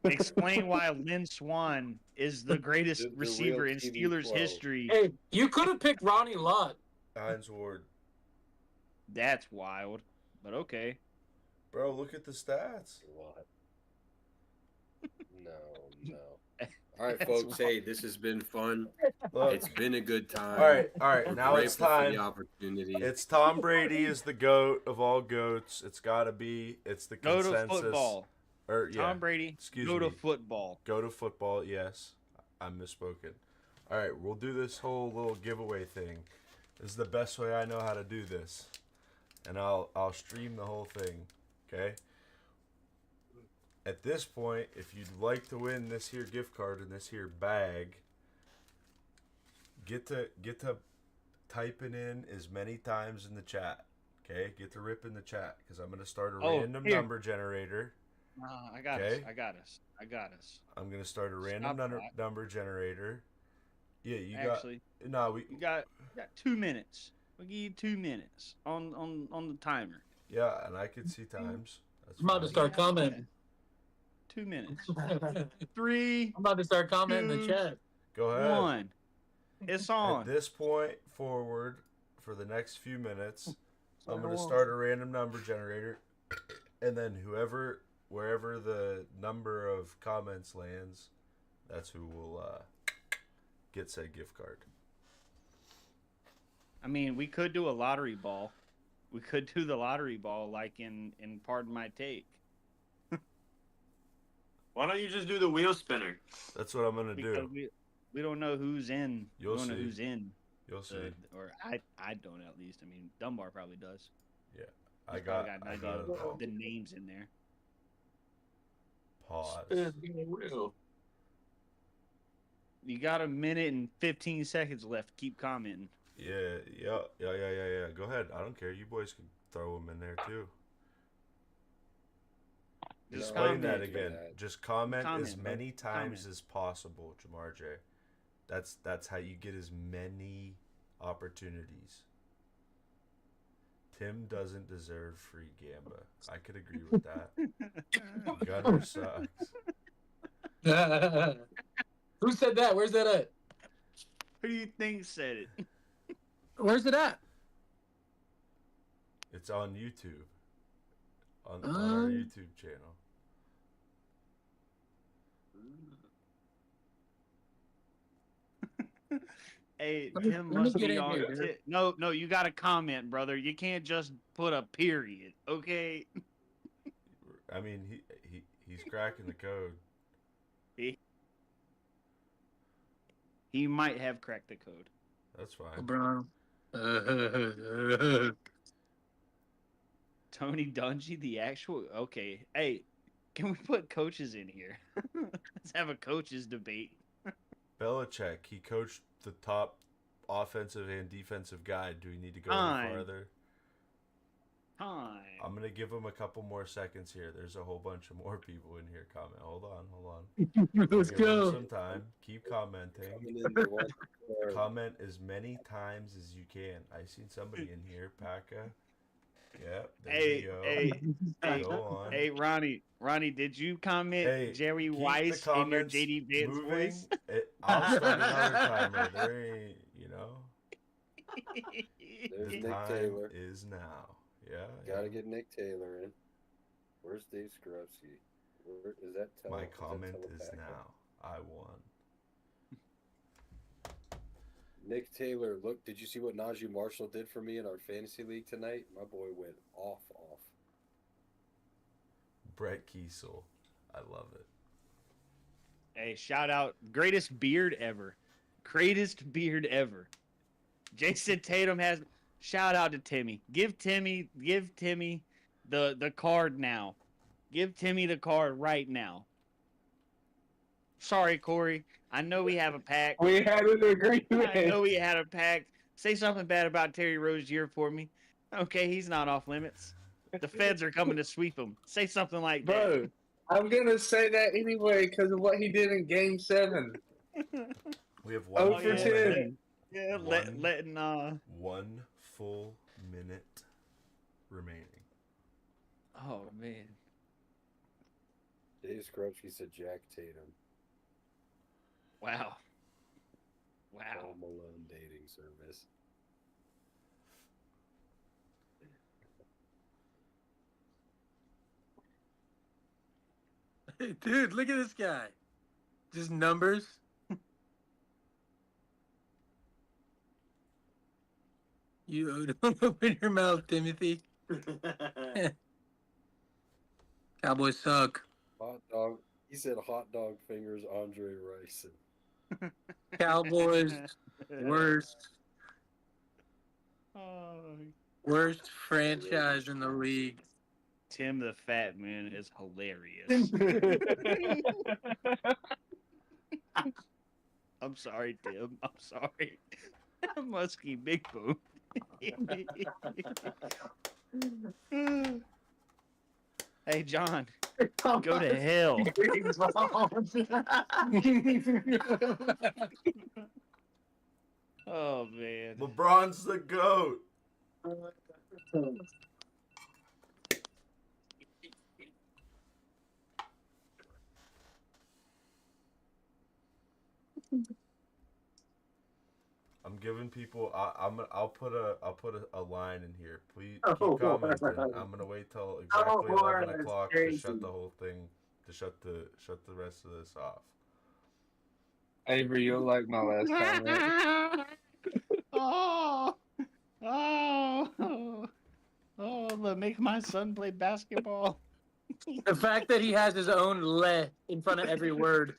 Explain why Lynn Swan is the greatest The real receiver in TV Steelers 12. history. Hey, you could have picked Ronnie Lott. Hines Ward. That's wild. But okay. Bro, look at the stats. What? No. All right, That's folks. wild. Hey, this has been fun. Look. It's been a good time. All right. We're Now it's grateful for the time. opportunity. It's Tom Brady is the GOAT of all GOATs. It's got to be. It's the Go consensus. to football. Or, yeah, Tom Brady. excuse Go to me. football. Go to football. Yes, I'm misspoken. All right, we'll do this whole little giveaway thing. This is the best way I know how to do this, and I'll stream the whole thing. Okay, at this point, if you'd like to win this here gift card and this here bag, get to typing in as many times in the chat. Okay, get to rip in the chat because I'm gonna start a random here. number generator. I got us. Okay. I got us. I got us. I'm gonna start a random number generator. Yeah, you Actually, got you got 2 minutes. We'll give you 2 minutes on the timer. yeah, and I can see times. That's I'm about to fine. start commenting. 2 minutes. 3, I'm about to start commenting in the chat. Go ahead. 1. It's on. At this point forward, for the next few minutes, I'm gonna start a random number generator, and then wherever the number of comments lands, that's who will get said gift card. I mean, we could do a lottery ball. We could do the lottery ball like in Pardon My Take. Why don't you just do the wheel spinner? That's what I'm gonna Because do. we don't know who's in. You'll we don't know see. who's in. You'll see. Or I don't at least. I mean, Dunbar probably does. Yeah, He's I got an it idea of all. the names in there. Pause. Spin the wheel. You got a minute and 15 seconds left. Keep commenting. Yeah. Go ahead. I don't care. You boys can throw them in there too. Just Explain comment. that again. Just comment as Comment, many bro. times Comment. as possible, Jamar J. That's how you get as many opportunities. Tim doesn't deserve free gamba. I could agree with that. Gunner sucks. Who said that? Where's that at? Who do you think said it? Where's it at? It's on YouTube. On our YouTube channel. Hey, Let me- Tim let me must get be in on. here, dude. No, you got to comment, brother. You can't just put a period, okay? I mean, he's cracking the code. He might have cracked the code. That's fine. Bro. Tony Dungy, the actual. Okay, hey, can we put coaches in here? Let's have a coaches debate. Belichick, he coached the top offensive and defensive guy. Do we need to go Time. any farther? Time. I'm going to give him a couple more seconds here. There's a whole bunch of more people in here comment. Hold on. Let's Give him go. some time. Keep commenting. Comment as many times as you can. I seen somebody in here, Paka. Yep. There you go. Hey, Go on. hey, Ronnie, did you comment Hey, Jerry keep the Weiss in your comments JD Vance moving. voice? I'll start another timer. There ain't, There's the Nick time Taylor. is now. Yeah. Gotta get Nick Taylor in. Where's Dave Skorupski? Where is that? My comment is now. I won. Nick Taylor, look, did you see what Najee Marshall did for me in our fantasy league tonight? My boy went off. Brett Kiesel. I love it. Hey, shout out, greatest beard ever. Greatest beard ever. Jason Tatum has. Shout out to Timmy. Give Timmy the card now. Give Timmy the card right now. Sorry, Corey. I know we have a pact. We had an agreement. I know we had a pact. Say something bad about Terry Rozier for me. Okay, he's not off limits. The feds are coming to sweep him. Say something like Bro, I'm gonna say that anyway because of what he did in Game 7. We have one Oh, full for 10. minute. Yeah, One. letting 1 full minute remaining. Oh man. Dave Skorupski said Jack Tatum. Wow. Paul Malone dating service. Dude, look at this guy. Just numbers. You don't open your mouth, Timothy. Cowboys suck. Hot dog. He said hot dog fingers Andre Rice. Cowboys worst Oh, worst franchise in the league. Tim the Fat Man is hilarious. I'm sorry, Tim. I'm sorry. Muskie Big Boom. Hey, John, go to hell. Oh, man. LeBron's the GOAT. I'm giving people. I'll put a line in here. Please keep commenting. I'm gonna wait till exactly 11 o'clock to shut the whole thing. To shut the rest of this off. Avery, you'll like my last comment. Look, make my son play basketball. The fact that he has his own le in front of every word.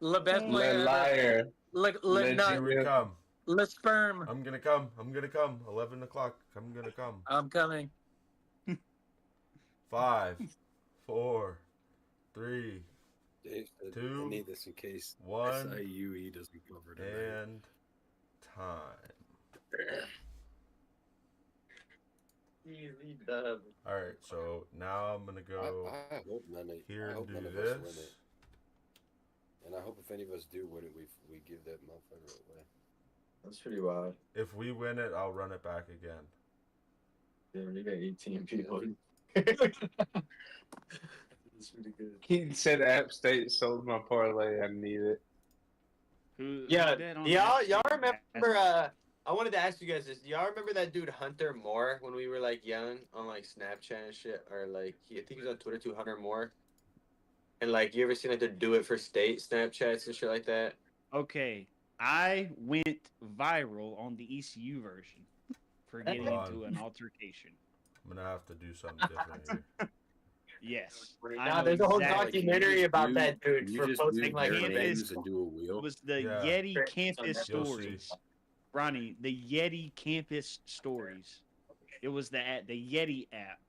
Le best Le player ever. liar. Le Here nut. we come. Le sperm. I'm gonna come. 11 o'clock. I'm gonna come. I'm coming. 5, 4, 3, Dave said, I 2, need this in case 1, SIUE doesn't cover tonight. and time. Easy dub. All right, so now I'm gonna go I hope none of here I and hope do none of us win this. it. And I hope if any of us do win it, we give that motherfucker away. That's pretty wild. If we win it, I'll run it back again. Damn, you got 18 people. That's pretty good. He said App State sold my parlay. I need it. Who Yeah, bet on y'all that shit? remember? I wanted to ask you guys this. Do y'all remember that dude Hunter Moore when we were like young on like Snapchat and shit, or like I think he was on Twitter too, Hunter Moore. And like, you ever seen like the Do It for State Snapchats and shit like that? Okay, I went viral on the ECU version for getting into an altercation. I'm gonna have to do something different here. Yes. I Nah, know there's a whole exactly. documentary about that dude Can you for just posting do like bare campus- names and do a It wheel? was the Yeah. Yeti campus You'll see. stories. Ronnie, the Yeti campus stories. It was the Yeti app.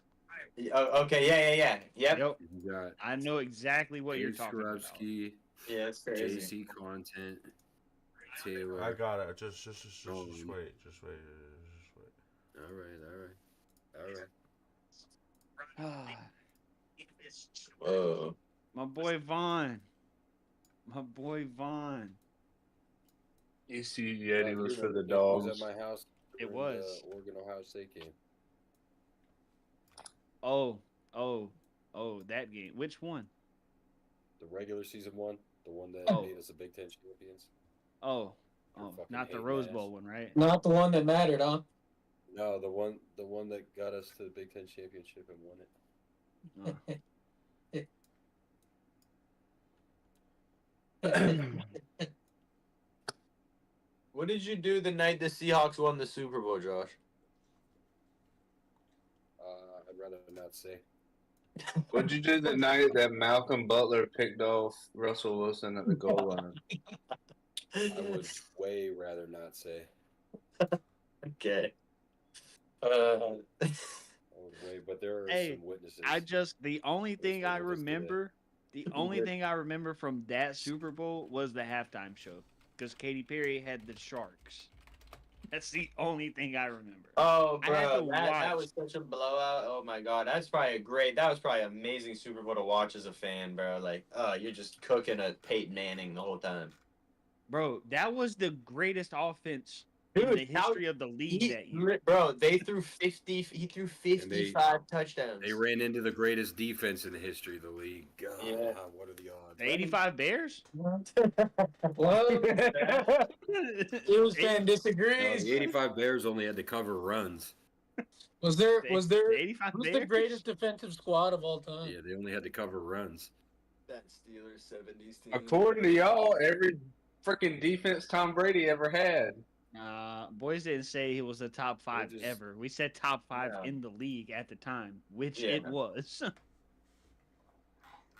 Oh, okay, yeah. Yep. Yep. You got I know exactly what you're Dave talking about. Skarowski, Yeah, it's crazy. JC Content, Taylor. I got it. Just wait. Just wait. All right. Whoa. My boy Vaughn. ECU Yeti was for the It dogs. was at my house. It during was. the Oregon Ohio State game. Oh, that game. Which one? The regular season one, the one that Oh. made us the Big Ten champions. Oh, fucking not the hating Rose ass. Bowl one, right? Not the one that mattered, huh? No, the one that got us to the Big Ten championship and won it. Oh. What did you do the night the Seahawks won the Super Bowl, Josh? I'd rather not say. What'd you do the night that Malcolm Butler picked off Russell Wilson at the goal line? I would way rather not say. Okay. I would way, but there are Hey, some witnesses. The only thing I with us today. remember, from that Super Bowl was the halftime show because Katy Perry had the Sharks. That's the only thing I remember. Oh, I had bro, to that watch. was such a blowout. Oh my god, that was probably an amazing Super Bowl to watch as a fan, bro. Like, you're just cooking a Peyton Manning the whole time. Bro, that was the greatest offense Dude, in the history of the league that year. Bro, they threw 50. He threw 55 touchdowns. They ran into the greatest defense in the history of the league. God, Yeah. what are the odds? The 85 Bears? Well, It Hughes fan No, disagrees. the 85 Bears only had to cover runs. Was there The who's 85 the Bears? greatest defensive squad of all time? Yeah, they only had to cover runs. That Steelers 70s team. According to y'all, every freaking defense Tom Brady ever had. Boys didn't say he was the top 5 just- ever. We said top 5 Yeah. in the league at the time, which Yeah. it was.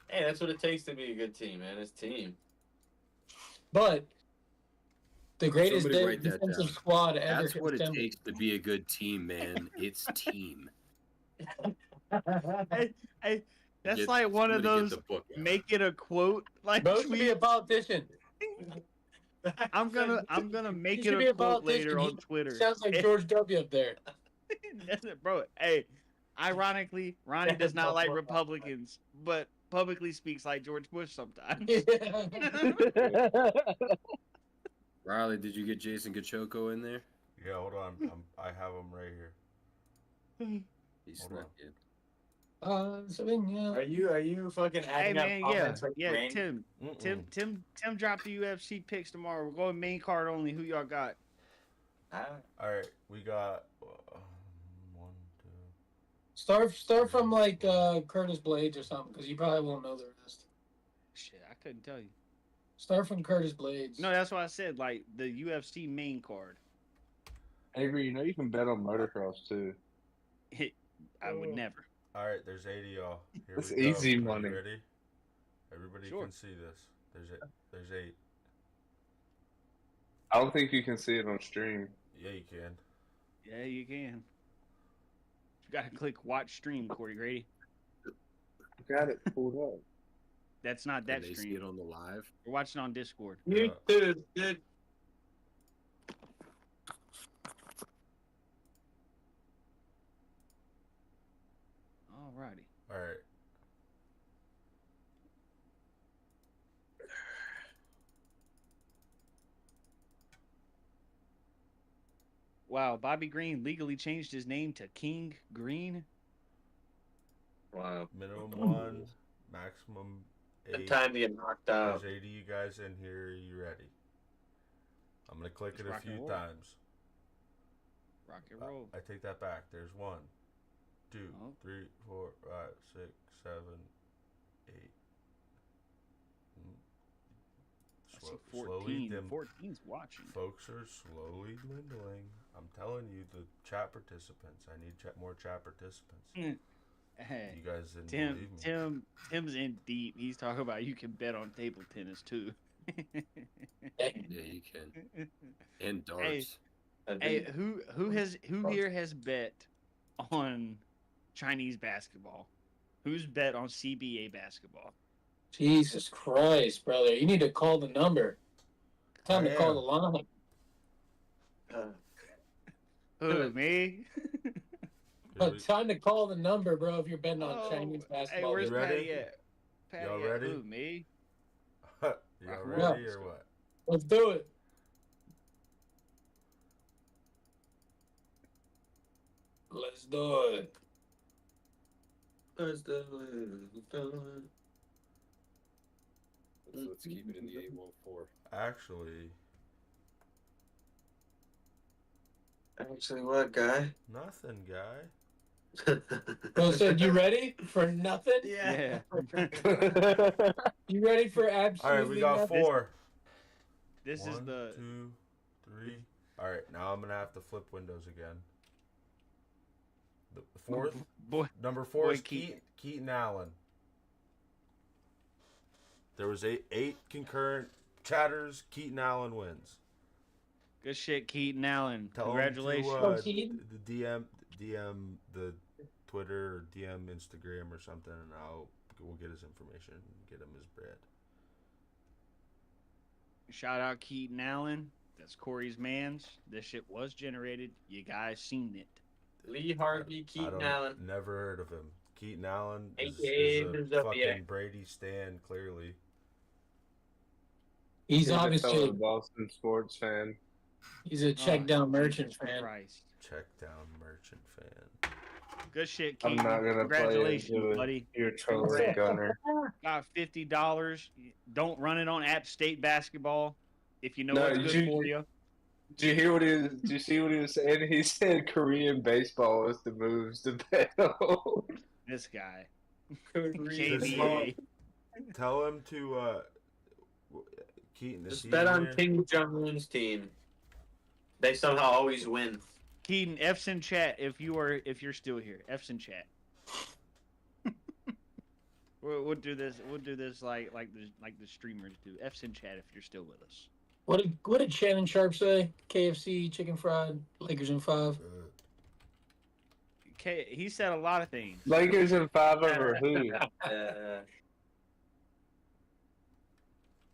Hey, that's what it takes to be a good team, man. It's team. But the greatest Somebody write that defensive down. squad ever That's what it assembled. takes to be a good team, man. It's team. Hey, that's Get- like one of somebody get those the book out. make it a quote like Bro should be a tweet. politician. I'm gonna make He it should a be a quote politician. later on He Twitter. sounds like George W. up there. Bro, hey, ironically, Ronnie does not like Republicans, but publicly speaks like George Bush sometimes. Riley, did you get Jason Gachoko in there? Yeah, hold on. I have him right here. He Hold snuck in. Are you fucking Hey adding up man, comments like yeah, rain? Tim dropped the UFC picks tomorrow. We're going main card only. Who y'all got? All right, we got 1, 2. Start from like Curtis Blades or something, because you probably won't know the rest. Shit, I couldn't tell you. Start from Curtis Blades. No, that's what I said. Like the UFC main card. Avery, you know you can bet on motocross too. I would never. All right, there's 8 of y'all. Here That's we go. easy Are you money. ready? Everybody Sure. can see this. There's 8. I don't think you can see it on stream. Yeah, you can. Yeah, you can. You gotta click watch stream, Corey Grady. Got it pulled up. That's not Can that they see stream. it on the live? We're watching on Discord. You dude, dude. Alrighty. All right. Wow, Bobby Green legally changed his name to King Green. Wow. Minimum 1, maximum The 8. time to get knocked out. There's 8 of you guys in here. Are you ready? I'm gonna click Let's it a rock and few roll. times. Rock and roll. I take that back. There's 1, 2, Oh. 3, 4, 5, 6, 7, 8. I see 14. 14's watching. Folks are slowly dwindling. I'm telling you, the chat participants. I need more chat participants. Hey, You guys didn't believe me. Tim's in deep. He's talking about you can bet on table tennis too. Yeah, you can. And darts. Hey, who here has bet on Chinese basketball? Who's bet on CBA basketball? Jesus Christ, brother. You need to call the number. Time to call the line. Who, me? Time to call the number, bro, if you're betting on Chinese Hey, basketball. where's You ready? Patty at? Patty Y'all at? ready? Who, me? Y'all Yeah. ready or what? Let's do it. Let's do it. Let's do it. Let's do it. Let's keep it in the 814. Actually, What, guy? nothing, guy. Bro said, you ready for nothing? Yeah. You ready for absolutely All right, we got nothing? 4. This is 1, the 2, 3. All right, now I'm gonna have to flip windows again. The fourth, boy. number 4 boy is Keaton Allen. There was 8 concurrent chatters. Keaton Allen wins. Good shit, Keaton Allen. Tell Congratulations. him to Keaton. the DM the Twitter or DM Instagram or something, and we'll get his information and get him his bread. Shout out Keaton Allen. That's Corey's man's. This shit was generated. You guys seen it. Lee Harvey, Keaton Allen. Never heard of him. Keaton Allen is AKA a fucking Brady stan, clearly. He's obviously Boston sports fan. he's a check down merchant Jesus fan. Christ. Check down merchant fan. Good shit, I'm Keaton. not gonna play Congratulations, into it. buddy. You're trolling, Gunner. Got $50. Don't run it on App State basketball if you know No, what's did good you- for you. Did you hear what he was? Did you see what he was saying? He said Korean baseball was the moves to bet on. This guy. Korean KBA. Tell him to Keaton. is Just he bet in on here? King Jong-un's team. They somehow always win. Keaton, F's in chat if you're still here. F's in chat. We'll do this. We'll do this like the streamers do. F's in chat if you're still with us. What did Shannon Sharp say? KFC, chicken fried, Lakers in 5. he said a lot of things. Lakers in 5 over who?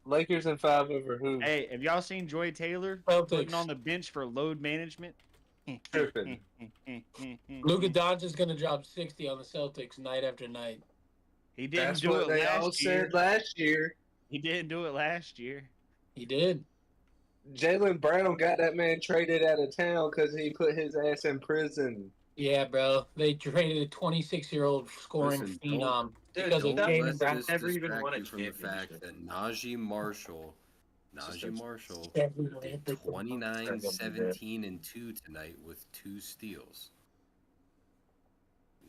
Lakers in 5 over who? Hey, have y'all seen Joy Taylor Celtics. putting on the bench for load management? Tripping. Luka Doncic is gonna drop 60 on the Celtics night after night. He didn't That's do what it they all last year. said last year. He didn't do it last year. He did. Jaylen Brown got that man traded out of town because he put his ass in prison. Yeah, bro. They traded a 26-year-old scoring Listen, phenom Dude, because of don't Jaylen let Brown. this never even won a you from the fact championship. that Najee Marshall did Everyone. 29, 17, and 2 tonight with 2 steals.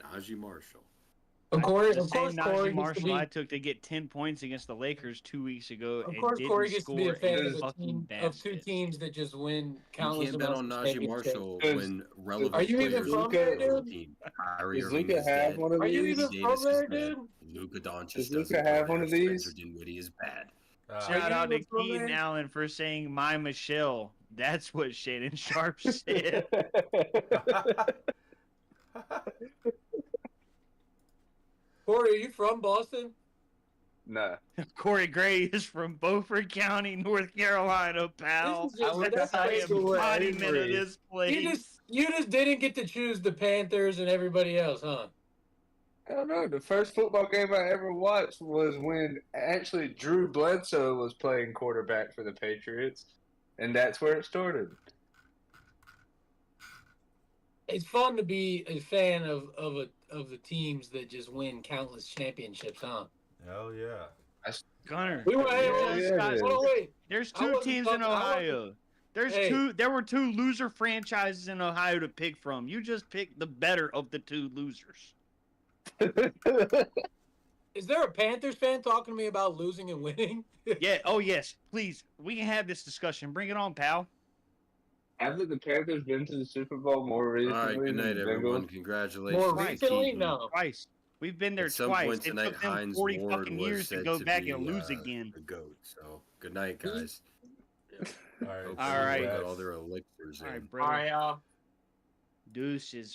Najee Marshall. Of The course, same Corey Najee gets to Marshall be. I took to get 10 points against the Lakers 2 weeks ago Of and course, didn't Corey gets to be a score fan a of a fucking team of two basket. teams that just win You countless can't bet on amounts of Najee championships. Marshall Does- when relevant Are you even players from are there, on the dude? team. Kyrie Does Irving Luka is have dead. one of Are you these? even Davis from there, is dead. dude? Luka Doncic Does doesn't Luka play have one there. of these? Spencer Dinwiddie is bad. Shout out to even from Keaton there? Allen for saying my Michelle. That's what Shannon Sharp said. Corey, are you from Boston? Nah. Corey Gray is from Beaufort County, North Carolina, pal. This is just- I went to that's high crazy. school at Embodiment of Avery. this place. You just didn't get to choose the Panthers and everybody else, huh? I don't know. The first football game I ever watched was when actually Drew Bledsoe was playing quarterback for the Patriots, and that's where it started. It's fun to be a fan of the teams that just win countless championships, huh? Hell yeah. Gunner, We were, hey, you hold on, just got- hold on, wait. there's I 2 wasn't teams talking- in Ohio. Hey. There were 2 loser franchises in Ohio to pick from. You just picked the better of the 2 losers. Is there a Panthers fan talking to me about losing and winning? Yeah. Oh yes. Please, we can have this discussion. Bring it on, pal. Haven't the Panthers been to the Super Bowl more All recently right, good than night, the everyone. Bengals? Congratulations. More to recently? Keaton. No. Twice. We've been there At some twice. point It tonight, took them Heinz 40 Ward fucking was years to said go to back be and lose again. the GOAT. So good night, guys. All right. All right. Got all their elixirs All in. right, brother. All right, y'all. Deuces.